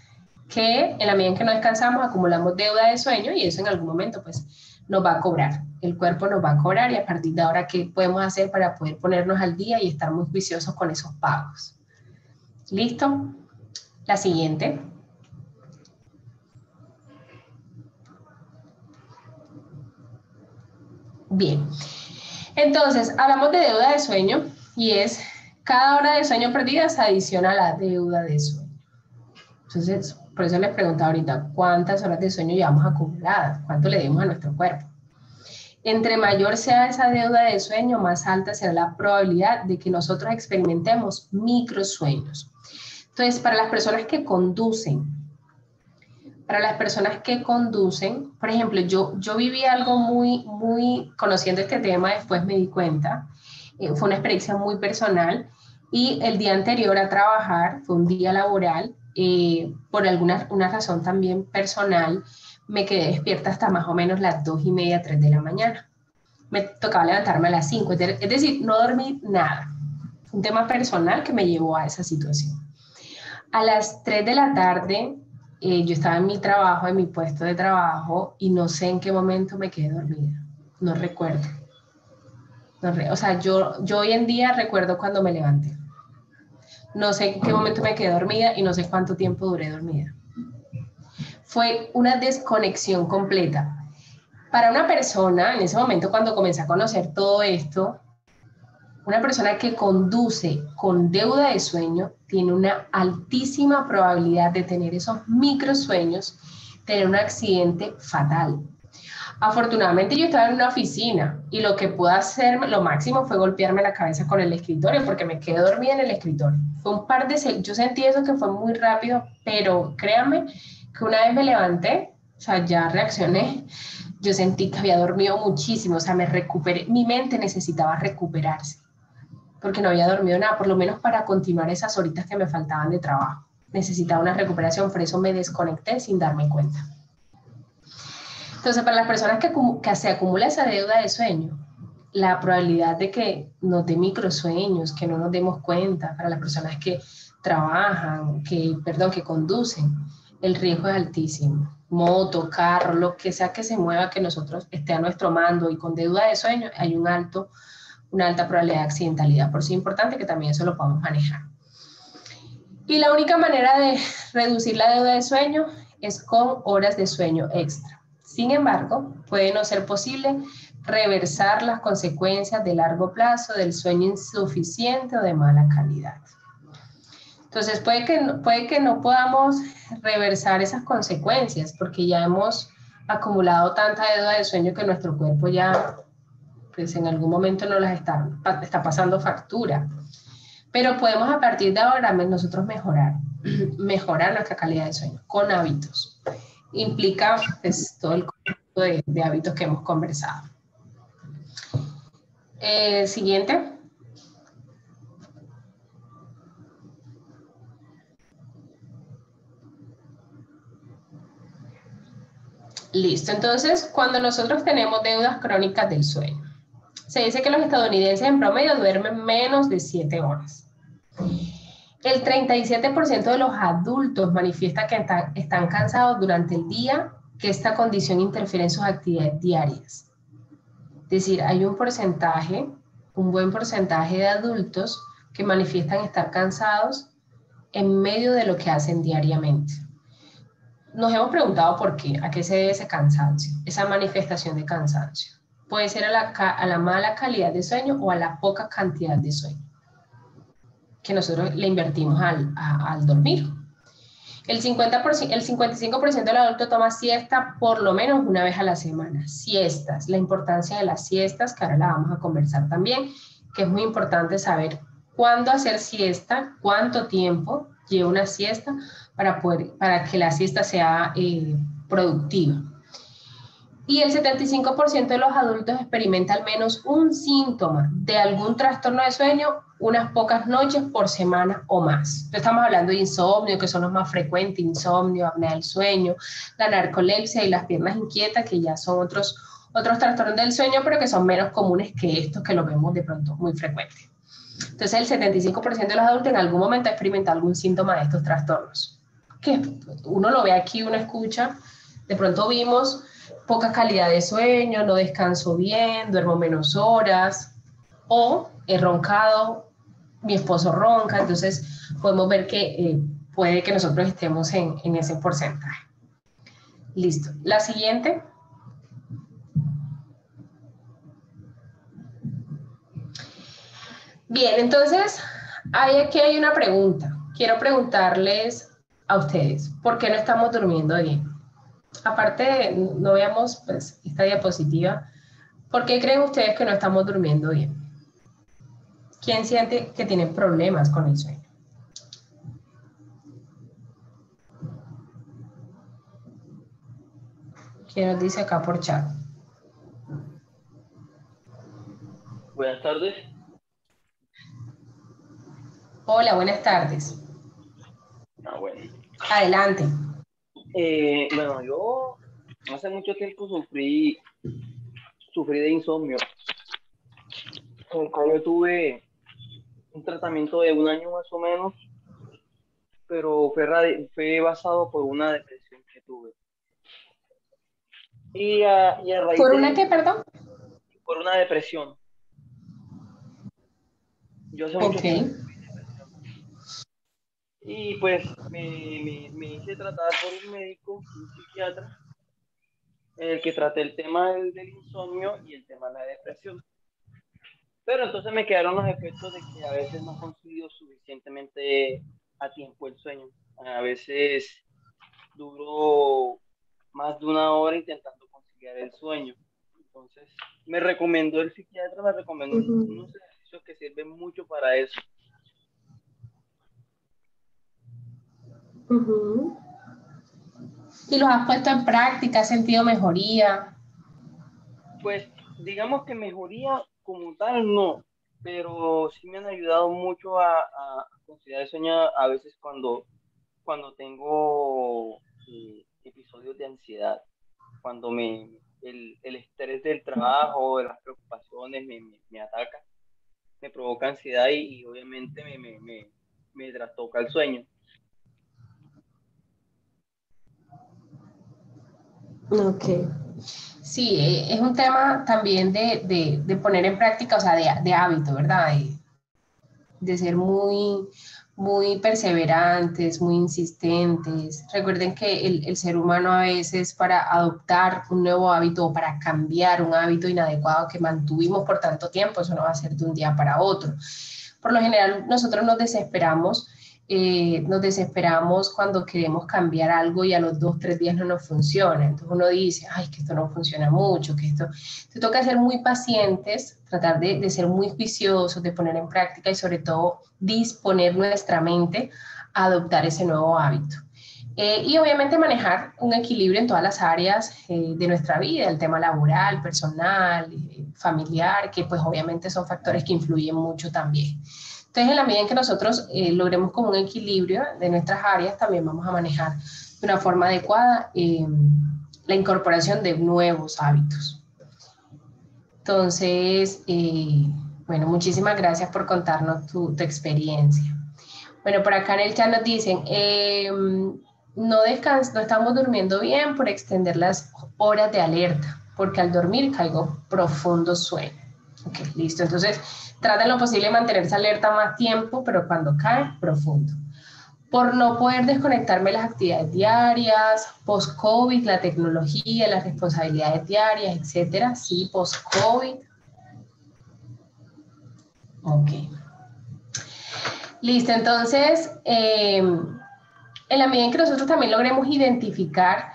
que en la medida en que no descansamos acumulamos deuda de sueño y eso en algún momento pues nos va a cobrar. El cuerpo nos va a cobrar y a partir de ahora, ¿qué podemos hacer para poder ponernos al día y estar muy juiciosos con esos pagos? ¿Listo? La siguiente. Bien. Entonces, hablamos de deuda de sueño y es cada hora de sueño perdida se adiciona a la deuda de sueño. Entonces, por eso les preguntaba ahorita, ¿cuántas horas de sueño llevamos acumuladas? ¿Cuánto le debemos a nuestro cuerpo? Entre mayor sea esa deuda de sueño, más alta será la probabilidad de que nosotros experimentemos microsueños. Entonces, para las personas que conducen, por ejemplo, yo viví algo muy, conociendo este tema, después me di cuenta, fue una experiencia muy personal y el día anterior a trabajar, fue un día laboral, por una razón también personal, me quedé despierta hasta más o menos las 2:30, 3 de la mañana. Me tocaba levantarme a las 5, es decir, no dormí nada. Un tema personal que me llevó a esa situación. A las 3 de la tarde, yo estaba en mi trabajo, en mi puesto de trabajo, y no sé en qué momento me quedé dormida. No recuerdo. O sea, yo hoy en día recuerdo cuando me levanté. No sé en qué momento me quedé dormida y no sé cuánto tiempo duré dormida. Fue una desconexión completa. Para una persona, en ese momento cuando comencé a conocer todo esto, una persona que conduce con deuda de sueño tiene una altísima probabilidad de tener esos microsueños, tener un accidente fatal. Afortunadamente yo estaba en una oficina y lo que pude hacer, lo máximo fue golpearme la cabeza con el escritorio porque me quedé dormida en el escritorio. Fue un par de, yo sentí eso que fue muy rápido, pero créanme que una vez me levanté, o sea, ya reaccioné, yo sentí que había dormido muchísimo, o sea, me recuperé, mi mente necesitaba recuperarse porque no había dormido nada, por lo menos para continuar esas horitas que me faltaban de trabajo. Necesitaba una recuperación, por eso me desconecté sin darme cuenta. Entonces, para las personas que se acumula esa deuda de sueño, la probabilidad de que nos dé microsueños, que no nos demos cuenta, para las personas que trabajan, que conducen, el riesgo es altísimo. Moto, carro, lo que sea que se mueva, que nosotros esté a nuestro mando y con deuda de sueño, hay una alta probabilidad de accidentalidad. Por eso es importante que también eso lo podamos manejar. Y la única manera de reducir la deuda de sueño es con horas de sueño extra. Sin embargo, puede no ser posible reversar las consecuencias de largo plazo del sueño insuficiente o de mala calidad. Entonces, puede que no podamos reversar esas consecuencias porque ya hemos acumulado tanta deuda de sueño que nuestro cuerpo ya, pues en algún momento nos las está pasando factura. Pero podemos a partir de ahora nosotros mejorar nuestra calidad de sueño con hábitos. Implica pues, todo el conjunto de hábitos que hemos conversado. Siguiente. Listo, entonces cuando nosotros tenemos deudas crónicas del sueño, Se dice que los estadounidenses en promedio duermen menos de 7 horas. El 37% de los adultos manifiesta que están cansados durante el día, que esta condición interfiere en sus actividades diarias. Es decir, hay un buen porcentaje de adultos que manifiestan estar cansados en medio de lo que hacen diariamente. Nos hemos preguntado por qué, a qué se debe ese cansancio, esa manifestación de cansancio. Puede ser a la mala calidad de sueño o a la poca cantidad de sueño que nosotros le invertimos al dormir. El 55% del adulto toma siesta por lo menos una vez a la semana. Siestas, la importancia de las siestas, que ahora la vamos a conversar también, que es muy importante saber cuándo hacer siesta, cuánto tiempo lleva una siesta para que la siesta sea productiva. Y el 75% de los adultos experimenta al menos un síntoma de algún trastorno de sueño unas pocas noches por semana o más. Estamos hablando de insomnio, que son los más frecuentes, insomnio, apnea del sueño, la narcolepsia y las piernas inquietas, que ya son otros trastornos del sueño, pero que son menos comunes que estos, que los vemos de pronto muy frecuentes. Entonces, el 75% de los adultos en algún momento ha experimentado algún síntoma de estos trastornos. Que uno lo ve aquí, uno escucha, de pronto vimos poca calidad de sueño, no descanso bien, duermo menos horas, o he roncado, mi esposo ronca, entonces podemos ver que puede que nosotros estemos en ese porcentaje. Listo. La siguiente. Bien, entonces, aquí hay una pregunta. Quiero preguntarles a ustedes, ¿por qué no estamos durmiendo bien? Aparte, no veamos pues, esta diapositiva, ¿por qué creen ustedes que no estamos durmiendo bien? ¿Quién siente que tiene problemas con el sueño? ¿Quién nos dice acá por chat? Buenas tardes. Hola, buenas tardes. Bueno. Adelante. Bueno, yo hace mucho tiempo sufrí de insomnio. Yo tuve un tratamiento de 1 año más o menos, pero fue basado por una depresión que tuve. Y a raíz ¿Por de una eso, qué, perdón? por una depresión. Yo hace mucho tiempo Ok. sufrí depresión. Y pues me hice tratar por un médico, un psiquiatra, en el que traté el tema del insomnio y el tema de la depresión. Pero entonces me quedaron los efectos de que a veces no consigo suficientemente a tiempo el sueño. A veces duro más de 1 hora intentando conciliar el sueño. Entonces el psiquiatra me recomendó unos ejercicios que sirven mucho para eso. ¿Y los has puesto en práctica? ¿Has sentido mejoría? Pues digamos que mejoría como tal no, pero sí me han ayudado mucho a conciliar el sueño a veces cuando tengo episodios de ansiedad, cuando el estrés del trabajo, de las preocupaciones me ataca, me provoca ansiedad y obviamente me trastoca el sueño. Ok. Sí, es un tema también de poner en práctica, o sea, de hábito, ¿verdad? De ser muy perseverantes, muy insistentes. Recuerden que el ser humano a veces para adoptar un nuevo hábito o para cambiar un hábito inadecuado que mantuvimos por tanto tiempo, eso no va a ser de un día para otro. Por lo general, nosotros nos desesperamos cuando queremos cambiar algo y a los 2, 3 días no nos funciona. Entonces uno dice, ay, que esto no funciona mucho, que esto... Te toca ser muy pacientes, tratar de ser muy juiciosos, de poner en práctica y sobre todo disponer nuestra mente a adoptar ese nuevo hábito. Y obviamente manejar un equilibrio en todas las áreas de nuestra vida, el tema laboral, personal, familiar, que pues obviamente son factores que influyen mucho también. Entonces, en la medida en que nosotros logremos como un equilibrio de nuestras áreas, también vamos a manejar de una forma adecuada la incorporación de nuevos hábitos. Entonces, bueno, muchísimas gracias por contarnos tu experiencia. Bueno, por acá en el chat nos dicen, no estamos durmiendo bien por extender las horas de alerta, porque al dormir caigo profundo sueño. Ok, listo. Entonces, trata en lo posible de mantenerse alerta más tiempo, pero cuando cae, profundo. Por no poder desconectarme de las actividades diarias, post-COVID, la tecnología, las responsabilidades diarias, etcétera. Sí, post-COVID. Ok. Listo, entonces, en la medida en que nosotros también logremos identificar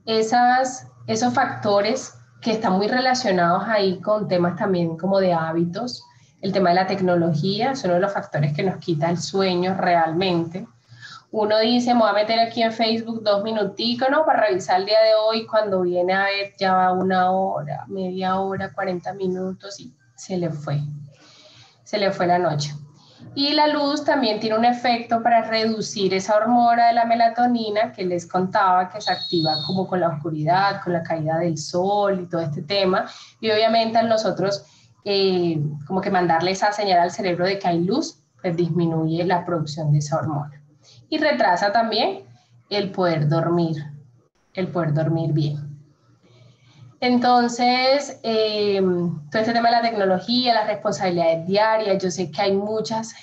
esos factores que están muy relacionados ahí con temas también como de hábitos, el tema de la tecnología es uno de los factores que nos quita el sueño realmente. Uno dice, me voy a meter aquí en Facebook 2 minuticos, ¿no? Para revisar el día de hoy, cuando viene a ver ya va 1 hora, media hora, 40 minutos y se le fue la noche. Y la luz también tiene un efecto para reducir esa hormona de la melatonina que les contaba que se activa como con la oscuridad, con la caída del sol y todo este tema. Y obviamente a nosotros como que mandarle esa señal al cerebro de que hay luz, pues disminuye la producción de esa hormona. Y retrasa también el poder dormir bien. Entonces, todo este tema de la tecnología, las responsabilidades diarias, yo sé que hay muchas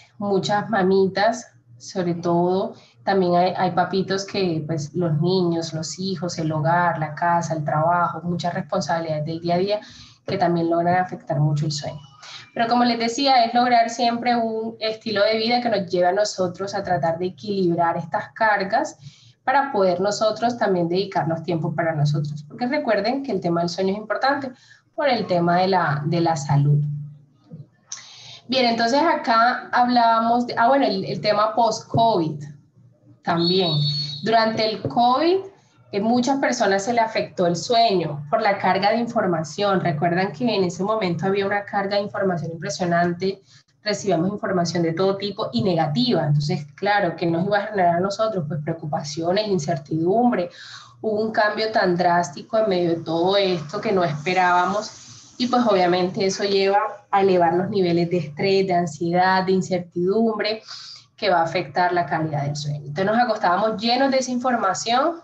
mamitas, sobre todo, también hay papitos que, pues, los niños, los hijos, el hogar, la casa, el trabajo, muchas responsabilidades del día a día que también logran afectar mucho el sueño. Pero como les decía, es lograr siempre un estilo de vida que nos lleve a nosotros a tratar de equilibrar estas cargas para poder nosotros también dedicarnos tiempo para nosotros. Porque recuerden que el tema del sueño es importante por el tema de la salud. Bien, entonces acá hablábamos de, bueno, el tema post-COVID también. Durante el COVID, muchas personas se le afectó el sueño por la carga de información. Recuerdan que en ese momento había una carga de información impresionante, recibíamos información de todo tipo y negativa. Entonces, claro, ¿qué nos iba a generar a nosotros? Pues preocupaciones, incertidumbre. Hubo un cambio tan drástico en medio de todo esto que no esperábamos y pues obviamente eso lleva a elevar los niveles de estrés, de ansiedad, de incertidumbre, que va a afectar la calidad del sueño. Entonces nos acostábamos llenos de esa información,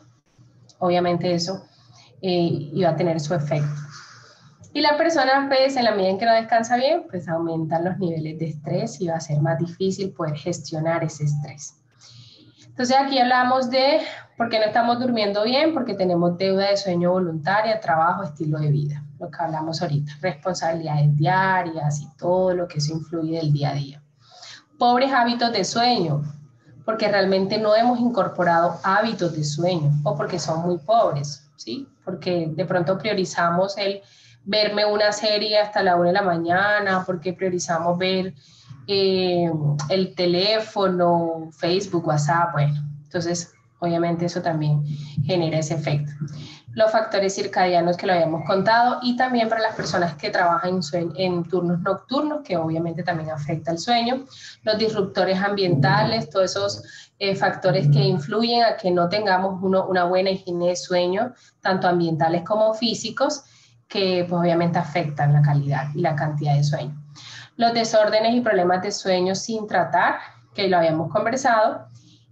obviamente eso iba a tener su efecto. Y la persona, pues, en la medida en que no descansa bien, pues aumentan los niveles de estrés y va a ser más difícil poder gestionar ese estrés. Entonces aquí hablamos de por qué no estamos durmiendo bien, porque tenemos deuda de sueño voluntaria, trabajo, estilo de vida, lo que hablamos ahorita, responsabilidades diarias y todo lo que eso influye del día a día. Pobres hábitos de sueño, porque realmente no hemos incorporado hábitos de sueño o porque son muy pobres, ¿sí? Porque de pronto priorizamos el verme una serie hasta la 1 de la mañana, porque priorizamos ver el teléfono, Facebook, WhatsApp, bueno, entonces obviamente eso también genera ese efecto. Los factores circadianos que lo habíamos contado y también para las personas que trabajan en turnos nocturnos, que obviamente también afecta el sueño, los disruptores ambientales, todos esos factores que influyen a que no tengamos una buena higiene de sueño, tanto ambientales como físicos, que pues, obviamente afectan la calidad y la cantidad de sueño. Los desórdenes y problemas de sueño sin tratar, que lo habíamos conversado,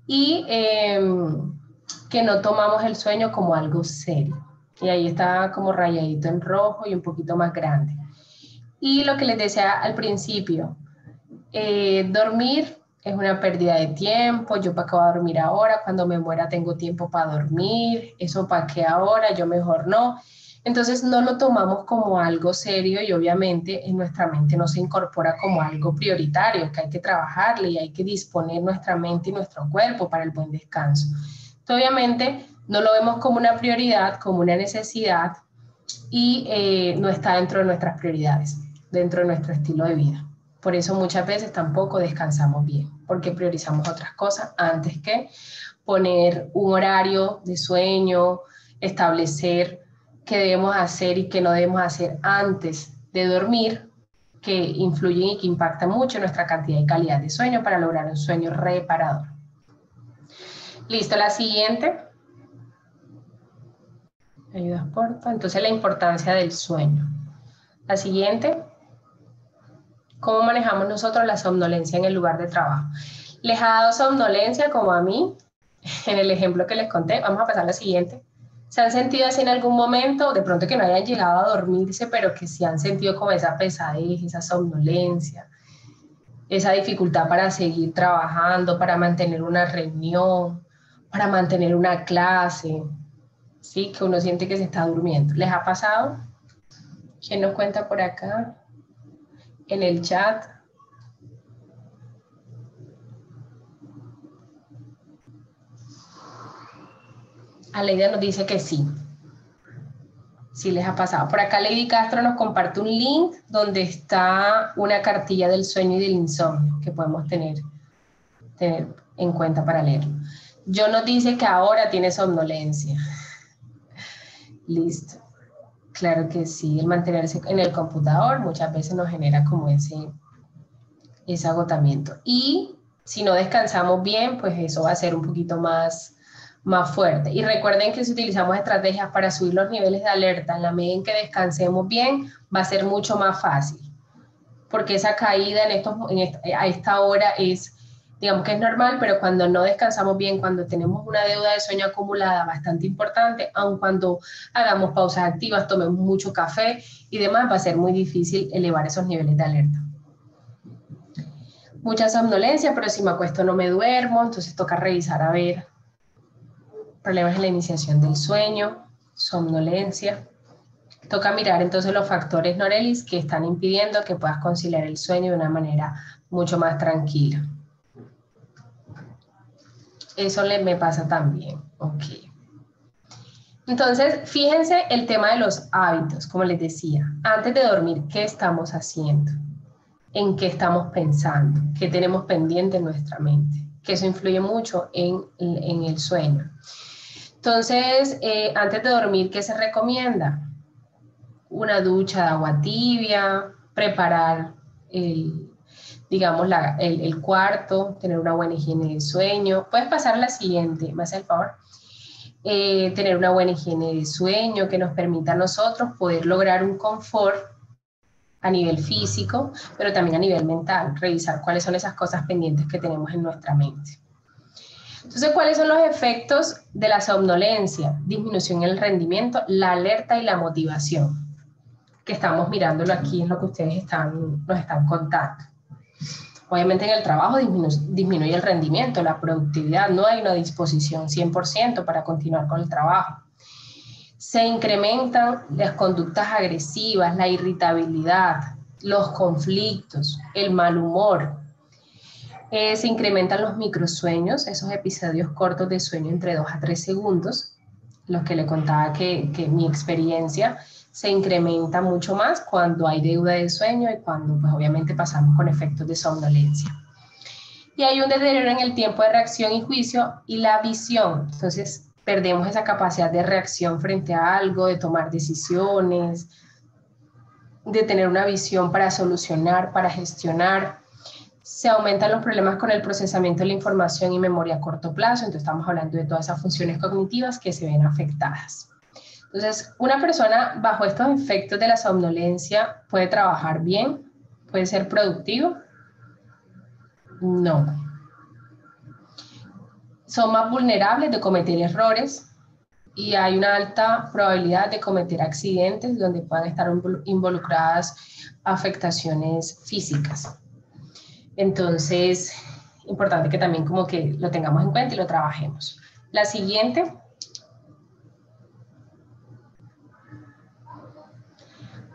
y que no tomamos el sueño como algo serio. Y ahí está como rayadito en rojo y un poquito más grande. Y lo que les decía al principio, dormir es una pérdida de tiempo. Yo para qué voy a dormir ahora, cuando me muera tengo tiempo para dormir, eso para qué ahora, yo mejor no. Entonces no lo tomamos como algo serio y obviamente en nuestra mente no se incorpora como algo prioritario, que hay que trabajarle y hay que disponer nuestra mente y nuestro cuerpo para el buen descanso. Entonces, obviamente no lo vemos como una prioridad, como una necesidad y no está dentro de nuestras prioridades, dentro de nuestro estilo de vida. Por eso muchas veces tampoco descansamos bien, porque priorizamos otras cosas antes que poner un horario de sueño, establecer qué debemos hacer y qué no debemos hacer antes de dormir, que influyen y que impactan mucho en nuestra cantidad y calidad de sueño para lograr un sueño reparador. Listo, la siguiente. ¿Me ayudas, porfa? Entonces, la importancia del sueño. La siguiente. ¿Cómo manejamos nosotros la somnolencia en el lugar de trabajo? ¿Les ha dado somnolencia como a mí? En el ejemplo que les conté, vamos a pasar a la siguiente. ¿Se han sentido así en algún momento? De pronto que no hayan llegado a dormirse, pero que sí han sentido como esa pesadez, esa somnolencia, esa dificultad para seguir trabajando, para mantener una reunión, para mantener una clase, ¿sí? Que uno siente que se está durmiendo. ¿Les ha pasado? ¿Quién nos cuenta por acá? En el chat. Aleida nos dice que sí. Sí les ha pasado. Por acá Lady Castro nos comparte un link donde está una cartilla del sueño y del insomnio que podemos tener en cuenta para leerlo. Yo nos dice que ahora tiene somnolencia. Listo. Claro que sí, el mantenerse en el computador muchas veces nos genera como ese agotamiento. Y si no descansamos bien, pues eso va a ser un poquito más fuerte. Y recuerden que si utilizamos estrategias para subir los niveles de alerta en la medida en que descansemos bien, va a ser mucho más fácil. Porque esa caída a esta hora es, digamos que es normal, pero cuando no descansamos bien, cuando tenemos una deuda de sueño acumulada bastante importante, aun cuando hagamos pausas activas, tomemos mucho café y demás, va a ser muy difícil elevar esos niveles de alerta. Mucha somnolencia, pero si me acuesto no me duermo, entonces toca revisar a ver problemas en la iniciación del sueño, somnolencia. Toca mirar entonces los factores Norelis que están impidiendo que puedas conciliar el sueño de una manera mucho más tranquila. Eso me pasa también. Ok. Entonces, fíjense el tema de los hábitos, como les decía. Antes de dormir, ¿qué estamos haciendo? ¿En qué estamos pensando? ¿Qué tenemos pendiente en nuestra mente? Que eso influye mucho en el sueño. Entonces, antes de dormir, ¿qué se recomienda? Una ducha de agua tibia, preparar digamos, el cuarto, tener una buena higiene de sueño. Puedes pasar a la siguiente, me hace el favor. Tener una buena higiene de sueño que nos permita a nosotros poder lograr un confort a nivel físico, pero también a nivel mental, revisar cuáles son esas cosas pendientes que tenemos en nuestra mente. Entonces, ¿cuáles son los efectos de la somnolencia? Disminución en el rendimiento, la alerta y la motivación, que estamos mirándolo aquí en lo que ustedes nos están contando. Obviamente en el trabajo disminuye el rendimiento, la productividad, no hay una disposición 100% para continuar con el trabajo. Se incrementan las conductas agresivas, la irritabilidad, los conflictos, el mal humor. Se incrementan los microsueños, esos episodios cortos de sueño entre 2 a 3 segundos, los que le contaba que mi experiencia se incrementa mucho más cuando hay deuda de sueño y cuando pues obviamente pasamos con efectos de somnolencia. Y hay un deterioro en el tiempo de reacción y juicio y la visión. Entonces perdemos esa capacidad de reacción frente a algo, de tomar decisiones, de tener una visión para solucionar, para gestionar. Se aumentan los problemas con el procesamiento de la información y memoria a corto plazo, entonces estamos hablando de todas esas funciones cognitivas que se ven afectadas. Entonces, una persona bajo estos efectos de la somnolencia puede trabajar bien, puede ser productivo. No. Son más vulnerables de cometer errores y hay una alta probabilidad de cometer accidentes donde puedan estar involucradas afectaciones físicas. Entonces, importante que también como que lo tengamos en cuenta y lo trabajemos. La siguiente.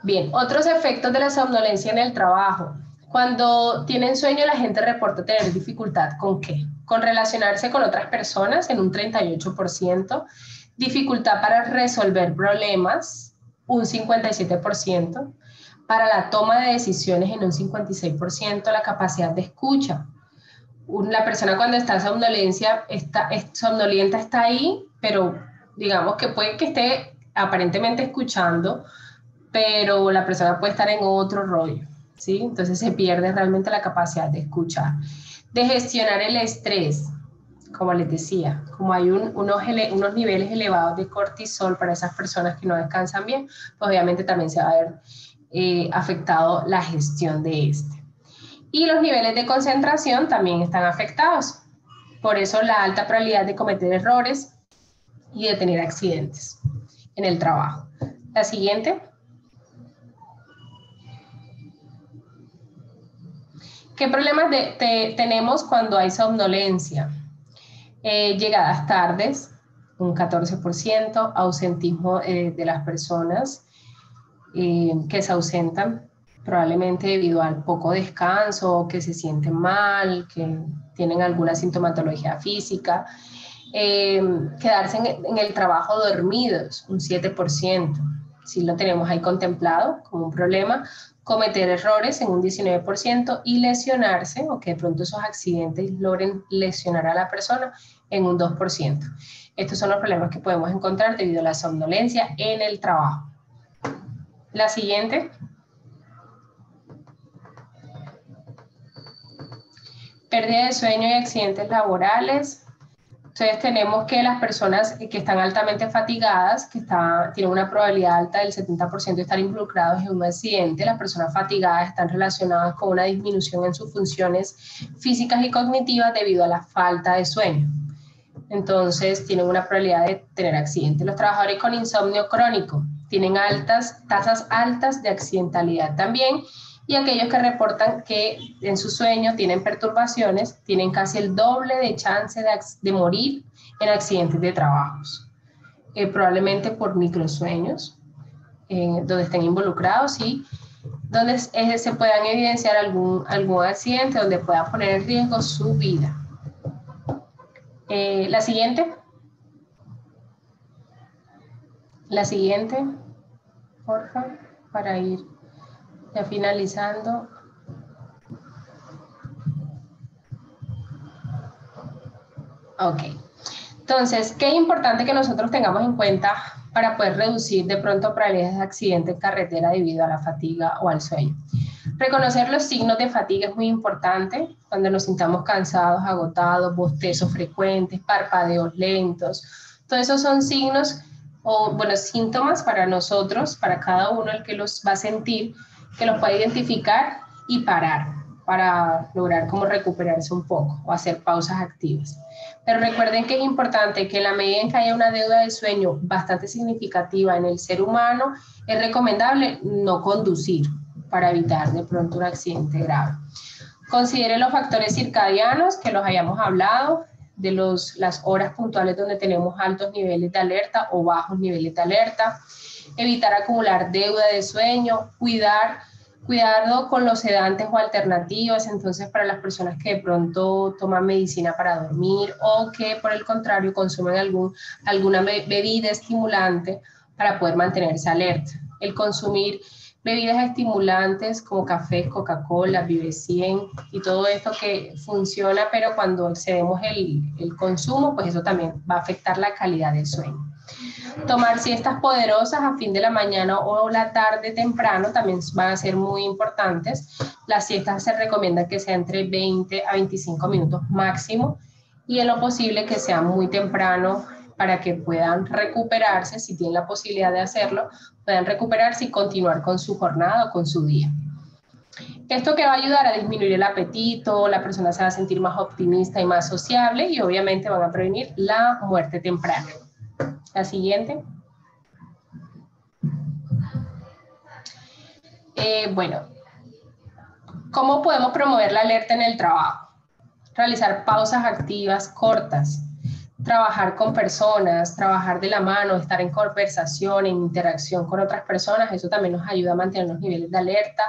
Bien, otros efectos de la somnolencia en el trabajo. Cuando tienen sueño, la gente reporta tener dificultad ¿con qué? Con relacionarse con otras personas en un 38%, dificultad para resolver problemas, un 57%, para la toma de decisiones en un 56%, la capacidad de escucha. La persona cuando está somnolienta está ahí, pero digamos que puede que esté aparentemente escuchando, pero la persona puede estar en otro rollo, ¿sí? Entonces se pierde realmente la capacidad de escuchar. De gestionar el estrés, como les decía, como hay unos niveles elevados de cortisol para esas personas que no descansan bien, pues obviamente también se va a ver afectado la gestión de este. Y los niveles de concentración también están afectados. Por eso la alta probabilidad de cometer errores y de tener accidentes en el trabajo. La siguiente. ¿Qué problemas tenemos cuando hay somnolencia? Llegadas tardes, un 14%, ausentismo de las personas que se ausentan, probablemente debido al poco descanso, que se sienten mal, que tienen alguna sintomatología física. Quedarse en el trabajo dormidos, un 7%, si lo tenemos ahí contemplado como un problema. Cometer errores en un 19% y lesionarse, o que de pronto esos accidentes logren lesionar a la persona, en un 2%. Estos son los problemas que podemos encontrar debido a la somnolencia en el trabajo. La siguiente. Pérdida de sueño y accidentes laborales. Entonces tenemos que las personas que están altamente fatigadas, que tienen una probabilidad alta del 70% de estar involucrados en un accidente, las personas fatigadas están relacionadas con una disminución en sus funciones físicas y cognitivas debido a la falta de sueño. Entonces tienen una probabilidad de tener accidentes. Los trabajadores con insomnio crónico tienen tasas altas de accidentalidad también, y aquellos que reportan que en su sueño tienen perturbaciones, tienen casi el doble de chance de morir en accidentes de trabajos. Probablemente por microsueños, donde estén involucrados y donde se puedan evidenciar algún accidente donde pueda poner en riesgo su vida. La siguiente. La siguiente, por favor, para ir ya finalizando. Ok. Entonces, ¿qué es importante que nosotros tengamos en cuenta para poder reducir de pronto probabilidades de accidente en carretera debido a la fatiga o al sueño? Reconocer los signos de fatiga es muy importante. Cuando nos sintamos cansados, agotados, bostezos frecuentes, parpadeos lentos. Todos esos son signos o, bueno, síntomas para nosotros, para cada uno el que los va a sentir, que los puede identificar y parar para lograr como recuperarse un poco o hacer pausas activas. Pero recuerden que es importante que en la medida en que haya una deuda de sueño bastante significativa en el ser humano, es recomendable no conducir para evitar de pronto un accidente grave. Considere los factores circadianos que los hayamos hablado, de las horas puntuales donde tenemos altos niveles de alerta o bajos niveles de alerta, evitar acumular deuda de sueño, cuidado con los sedantes o alternativas, entonces para las personas que de pronto toman medicina para dormir o que por el contrario consumen alguna bebida estimulante para poder mantenerse alerta. El consumir bebidas estimulantes como café, Coca-Cola, Vive 100 y todo esto que funciona, pero cuando excedemos el consumo, pues eso también va a afectar la calidad del sueño. Tomar siestas poderosas a fin de la mañana o la tarde temprano también van a ser muy importantes. Las siestas se recomienda que sea entre 20 a 25 minutos máximo y en lo posible que sea muy temprano para que puedan recuperarse, si tienen la posibilidad de hacerlo, puedan recuperarse y continuar con su jornada o con su día. Esto que va a ayudar a disminuir el apetito, la persona se va a sentir más optimista y más sociable y obviamente van a prevenir la muerte temprana. La siguiente. Bueno, ¿cómo podemos promover la alerta en el trabajo? Realizar pausas activas cortas, trabajar con personas, trabajar de la mano, estar en conversación, en interacción con otras personas, eso también nos ayuda a mantener los niveles de alerta,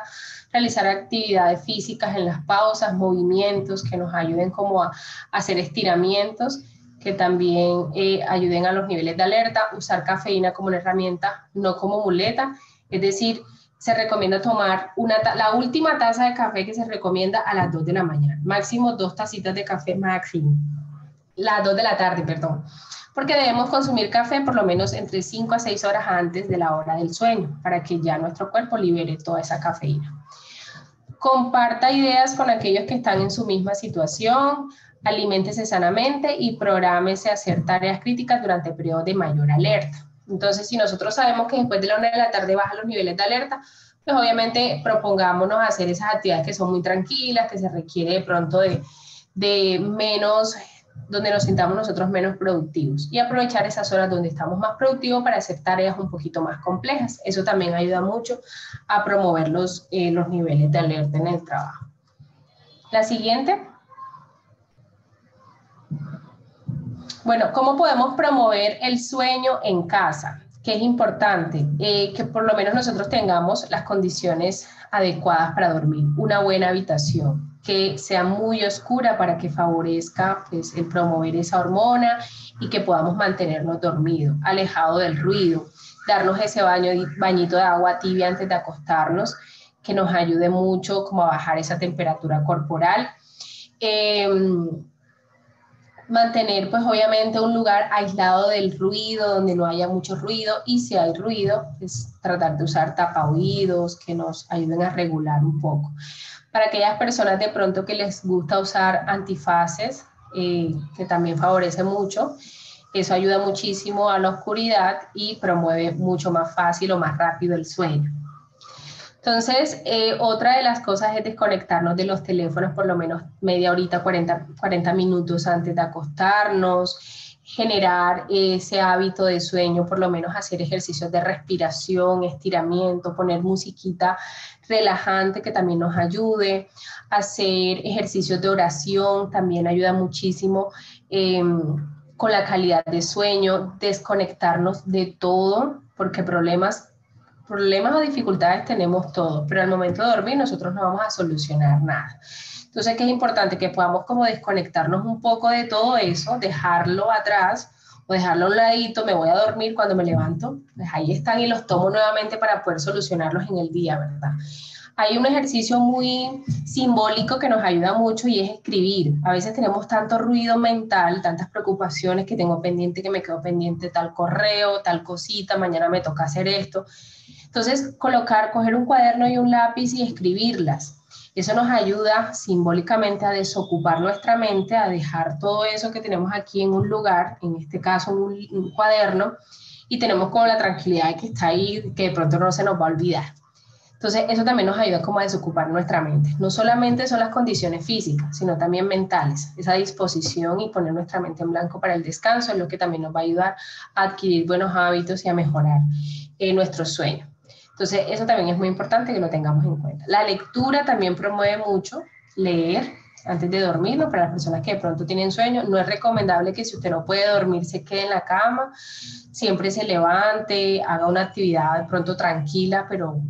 realizar actividades físicas en las pausas, movimientos que nos ayuden como a hacer estiramientos, que también ayuden a los niveles de alerta, usar cafeína como una herramienta, no como muleta, es decir, se recomienda tomar la última taza de café que se recomienda a las 2 de la mañana, máximo 2 tacitas de café máximo, las 2 de la tarde, perdón, porque debemos consumir café por lo menos entre 5 a 6 horas antes de la hora del sueño, para que ya nuestro cuerpo libere toda esa cafeína. Comparta ideas con aquellos que están en su misma situación, aliméntese sanamente y prográmese a hacer tareas críticas durante periodos de mayor alerta. Entonces, si nosotros sabemos que después de la 1 de la tarde bajan los niveles de alerta, pues obviamente propongámonos hacer esas actividades que son muy tranquilas, que se requiere de pronto de menos, donde nos sintamos nosotros menos productivos y aprovechar esas horas donde estamos más productivos para hacer tareas un poquito más complejas. Eso también ayuda mucho a promover los niveles de alerta en el trabajo. La siguiente. Bueno, ¿cómo podemos promover el sueño en casa? Que es importante que por lo menos nosotros tengamos las condiciones adecuadas para dormir. Una buena habitación, que sea muy oscura para que favorezca pues, el promover esa hormona y que podamos mantenernos dormidos, alejado del ruido, darnos ese bañito de agua tibia antes de acostarnos, que nos ayude mucho como a bajar esa temperatura corporal. Mantener pues obviamente un lugar aislado del ruido, donde no haya mucho ruido, y si hay ruido, pues tratar de usar tapaoídos que nos ayuden a regular un poco. Para aquellas personas de pronto que les gusta usar antifaces, que también favorece mucho, eso ayuda muchísimo a la oscuridad y promueve mucho más fácil o más rápido el sueño. Entonces, otra de las cosas es desconectarnos de los teléfonos por lo menos media horita, 40 minutos antes de acostarnos, generar ese hábito de sueño, por lo menos hacer ejercicios de respiración, estiramiento, poner musiquita relajante que también nos ayude, hacer ejercicios de oración, también ayuda muchísimo con la calidad de sueño, desconectarnos de todo, porque problemas o dificultades tenemos todos, pero al momento de dormir nosotros no vamos a solucionar nada. Entonces, ¿qué es importante? Que podamos como desconectarnos un poco de todo eso, dejarlo atrás o dejarlo a un ladito, me voy a dormir cuando me levanto, pues ahí están y los tomo nuevamente para poder solucionarlos en el día, ¿verdad? Hay un ejercicio muy simbólico que nos ayuda mucho y es escribir. A veces tenemos tanto ruido mental, tantas preocupaciones que tengo pendiente, que me quedo pendiente tal correo, tal cosita, mañana me toca hacer esto. Entonces, coger un cuaderno y un lápiz y escribirlas. Eso nos ayuda simbólicamente a desocupar nuestra mente, a dejar todo eso que tenemos aquí en un lugar, en este caso un cuaderno, y tenemos como la tranquilidad de que está ahí, que de pronto no se nos va a olvidar. Entonces, eso también nos ayuda como a desocupar nuestra mente. No solamente son las condiciones físicas, sino también mentales. Esa disposición y poner nuestra mente en blanco para el descanso es lo que también nos va a ayudar a adquirir buenos hábitos y a mejorar nuestro sueño. Entonces, eso también es muy importante que lo tengamos en cuenta. La lectura también promueve mucho leer antes de dormir, ¿no? Para las personas que de pronto tienen sueño, no es recomendable que si usted no puede dormir se quede en la cama, siempre se levante, haga una actividad de pronto tranquila, pero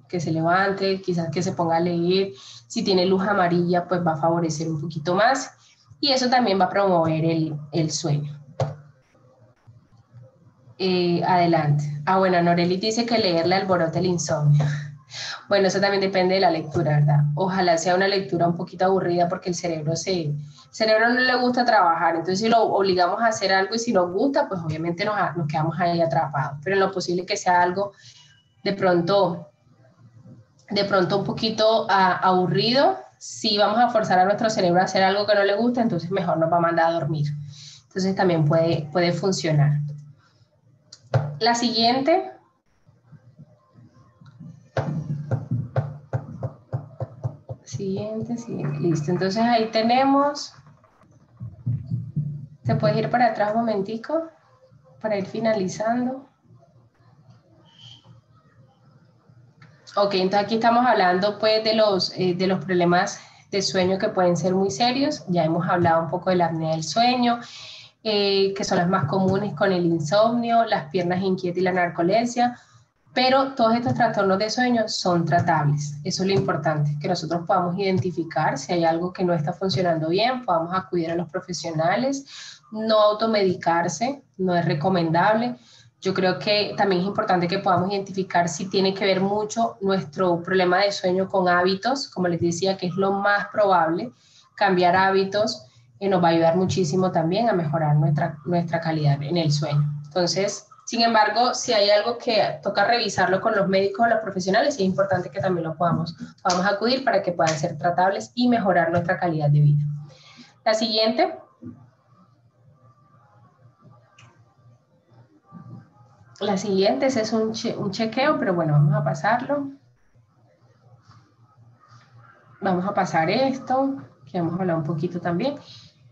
que se levante, quizás que se ponga a leer. Si tiene luz amarilla, pues va a favorecer un poquito más y eso también va a promover el sueño. Adelante. Bueno, Noreli dice que leer le alborota el insomnio. Bueno, eso también depende de la lectura, ¿verdad? Ojalá sea una lectura un poquito aburrida porque el cerebro no le gusta trabajar, entonces si lo obligamos a hacer algo y si nos gusta, pues obviamente nos quedamos ahí atrapados, pero en lo posible que sea algo de pronto un poquito aburrido. Si vamos a forzar a nuestro cerebro a hacer algo que no le gusta, entonces mejor nos va a mandar a dormir. Entonces también puede funcionar. La siguiente. Siguiente, listo. Entonces ahí tenemos. ¿Te puedes ir para atrás un momentico? Para ir finalizando. Ok, entonces aquí estamos hablando pues de los problemas de sueño que pueden ser muy serios. Ya hemos hablado un poco de la apnea del sueño, que son las más comunes con el insomnio, las piernas inquietas y la narcolepsia, pero todos estos trastornos de sueño son tratables. Eso es lo importante, que nosotros podamos identificar si hay algo que no está funcionando bien, podamos acudir a los profesionales, no automedicarse, no es recomendable. Yo creo que también es importante que podamos identificar si tiene que ver mucho nuestro problema de sueño con hábitos, como les decía, que es lo más probable. Cambiar hábitos nos va a ayudar muchísimo también a mejorar nuestra calidad en el sueño. Entonces, sin embargo, si hay algo que toca revisarlo con los médicos o los profesionales, es importante que también lo podamos acudir para que puedan ser tratables y mejorar nuestra calidad de vida. La siguiente. La siguiente, ese es un chequeo, pero bueno, vamos a pasarlo. Vamos a pasar esto, que vamos a hablar un poquito también.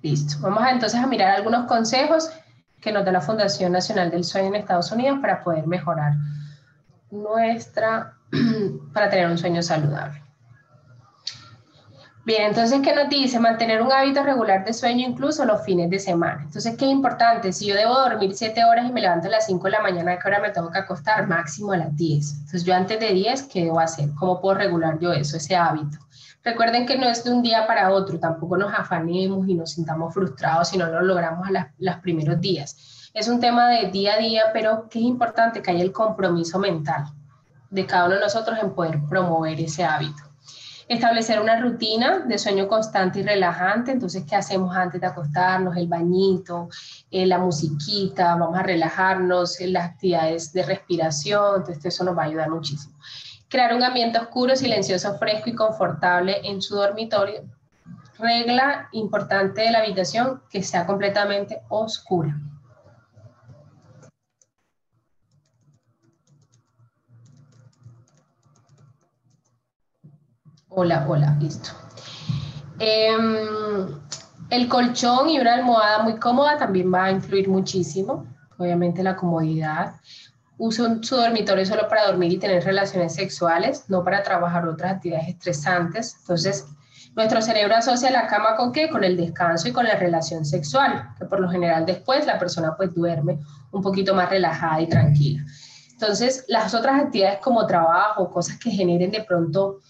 Listo. Vamos entonces a mirar algunos consejos que nos da la Fundación Nacional del Sueño en Estados Unidos para poder mejorar para tener un sueño saludable. Bien, entonces, ¿qué nos dice? Mantener un hábito regular de sueño incluso los fines de semana. Entonces, ¿qué importante? Si yo debo dormir 7 horas y me levanto a las 5 de la mañana, ¿a qué hora me tengo que acostar? Máximo a las 10. Entonces, yo antes de 10, ¿qué debo hacer? ¿Cómo puedo regular yo eso, ese hábito? Recuerden que no es de un día para otro, tampoco nos afanemos y nos sintamos frustrados si no lo logramos a los primeros días. Es un tema de día a día, pero que es importante que haya el compromiso mental de cada uno de nosotros en poder promover ese hábito. Establecer una rutina de sueño constante y relajante. Entonces, ¿qué hacemos antes de acostarnos? El bañito, la musiquita, vamos a relajarnos, las actividades de respiración. Entonces, eso nos va a ayudar muchísimo. Crear un ambiente oscuro, silencioso, fresco y confortable en su dormitorio. Regla importante de la habitación, que sea completamente oscura. Hola, hola, listo. El colchón y una almohada muy cómoda también va a influir muchísimo. Obviamente la comodidad. Uso su dormitorio solo para dormir y tener relaciones sexuales, no para trabajar otras actividades estresantes. Entonces, nuestro cerebro asocia la cama ¿con qué? Con el descanso y con la relación sexual, que por lo general después la persona pues duerme un poquito más relajada y tranquila. Entonces, las otras actividades como trabajo, cosas que generen de pronto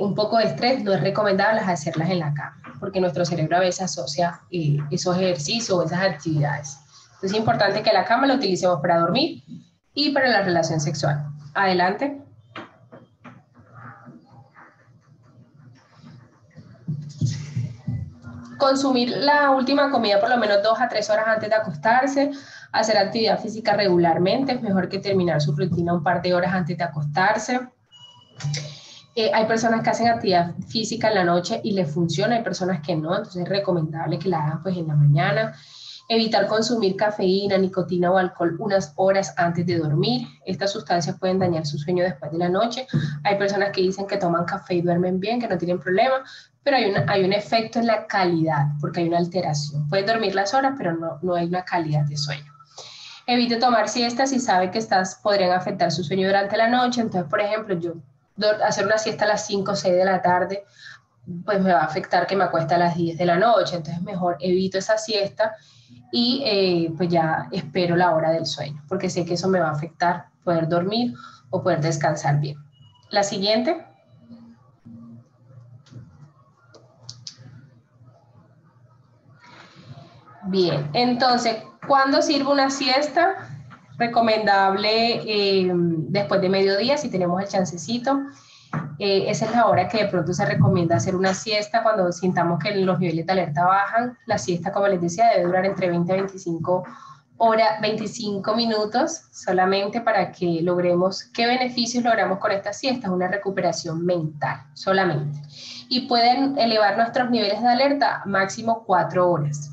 un poco de estrés, no es recomendable hacerlas en la cama, porque nuestro cerebro a veces asocia esos ejercicios o esas actividades. Entonces, es importante que la cama la utilicemos para dormir y para la relación sexual. Adelante. Consumir la última comida por lo menos 2 a 3 horas antes de acostarse, hacer actividad física regularmente, es mejor que terminar su rutina un par de horas antes de acostarse. Hay personas que hacen actividad física en la noche y les funciona, hay personas que no, entonces es recomendable que la hagan pues en la mañana. Evitar consumir cafeína, nicotina o alcohol unas horas antes de dormir. Estas sustancias pueden dañar su sueño después de la noche. Hay personas que dicen que toman café y duermen bien, que no tienen problema, pero hay un efecto en la calidad, porque hay una alteración. Puedes dormir las horas, pero no hay una calidad de sueño. Evite tomar siestas si sabe que estas podrían afectar su sueño durante la noche. Entonces, por ejemplo, yo hacer una siesta a las 5 o 6 de la tarde, pues me va a afectar que me acueste a las 10 de la noche. Entonces, mejor evito esa siesta y pues ya espero la hora del sueño, porque sé que eso me va a afectar poder dormir o poder descansar bien. La siguiente. Bien, entonces, ¿cuándo sirve una siesta? Recomendable después de mediodía, si tenemos el chancecito. Esa es la hora que de pronto se recomienda hacer una siesta cuando sintamos que los niveles de alerta bajan. La siesta, como les decía, debe durar entre 20 a 25 minutos solamente para que logremos, ¿qué beneficios logramos con esta siesta? Una recuperación mental solamente. Y pueden elevar nuestros niveles de alerta máximo 4 horas.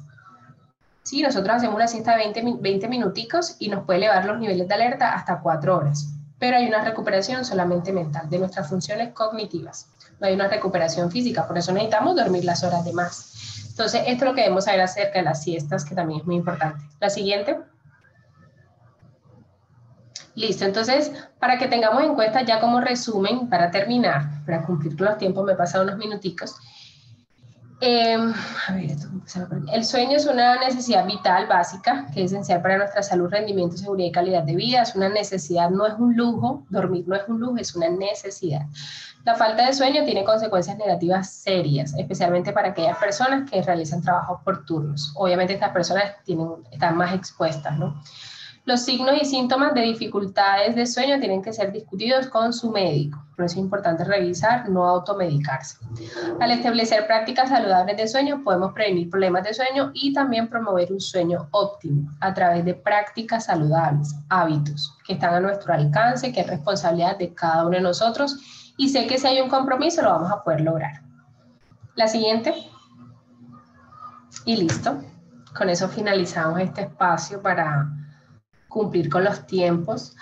Sí, nosotros hacemos una siesta de 20 minuticos y nos puede elevar los niveles de alerta hasta 4 horas. Pero hay una recuperación solamente mental de nuestras funciones cognitivas. No hay una recuperación física, por eso necesitamos dormir las horas de más. Entonces, esto es lo que debemos saber acerca de las siestas, que también es muy importante. La siguiente. Listo, entonces, para que tengamos en cuenta ya como resumen, para terminar, para cumplir con los tiempos, me he pasado unos minuticos. El sueño es una necesidad vital, básica, que es esencial para nuestra salud, rendimiento, seguridad y calidad de vida. Es una necesidad, no es un lujo. Dormir no es un lujo, es una necesidad. La falta de sueño tiene consecuencias negativas serias, especialmente para aquellas personas que realizan trabajos por turnos. Obviamente estas personas están más expuestas, ¿no? Los signos y síntomas de dificultades de sueño tienen que ser discutidos con su médico. Por eso es importante revisar, no automedicarse. Al establecer prácticas saludables de sueño, podemos prevenir problemas de sueño y también promover un sueño óptimo a través de prácticas saludables, hábitos que están a nuestro alcance, que es responsabilidad de cada uno de nosotros. Y sé que si hay un compromiso, lo vamos a poder lograr. La siguiente. Y listo. Con eso finalizamos este espacio para cumplir con los tiempos.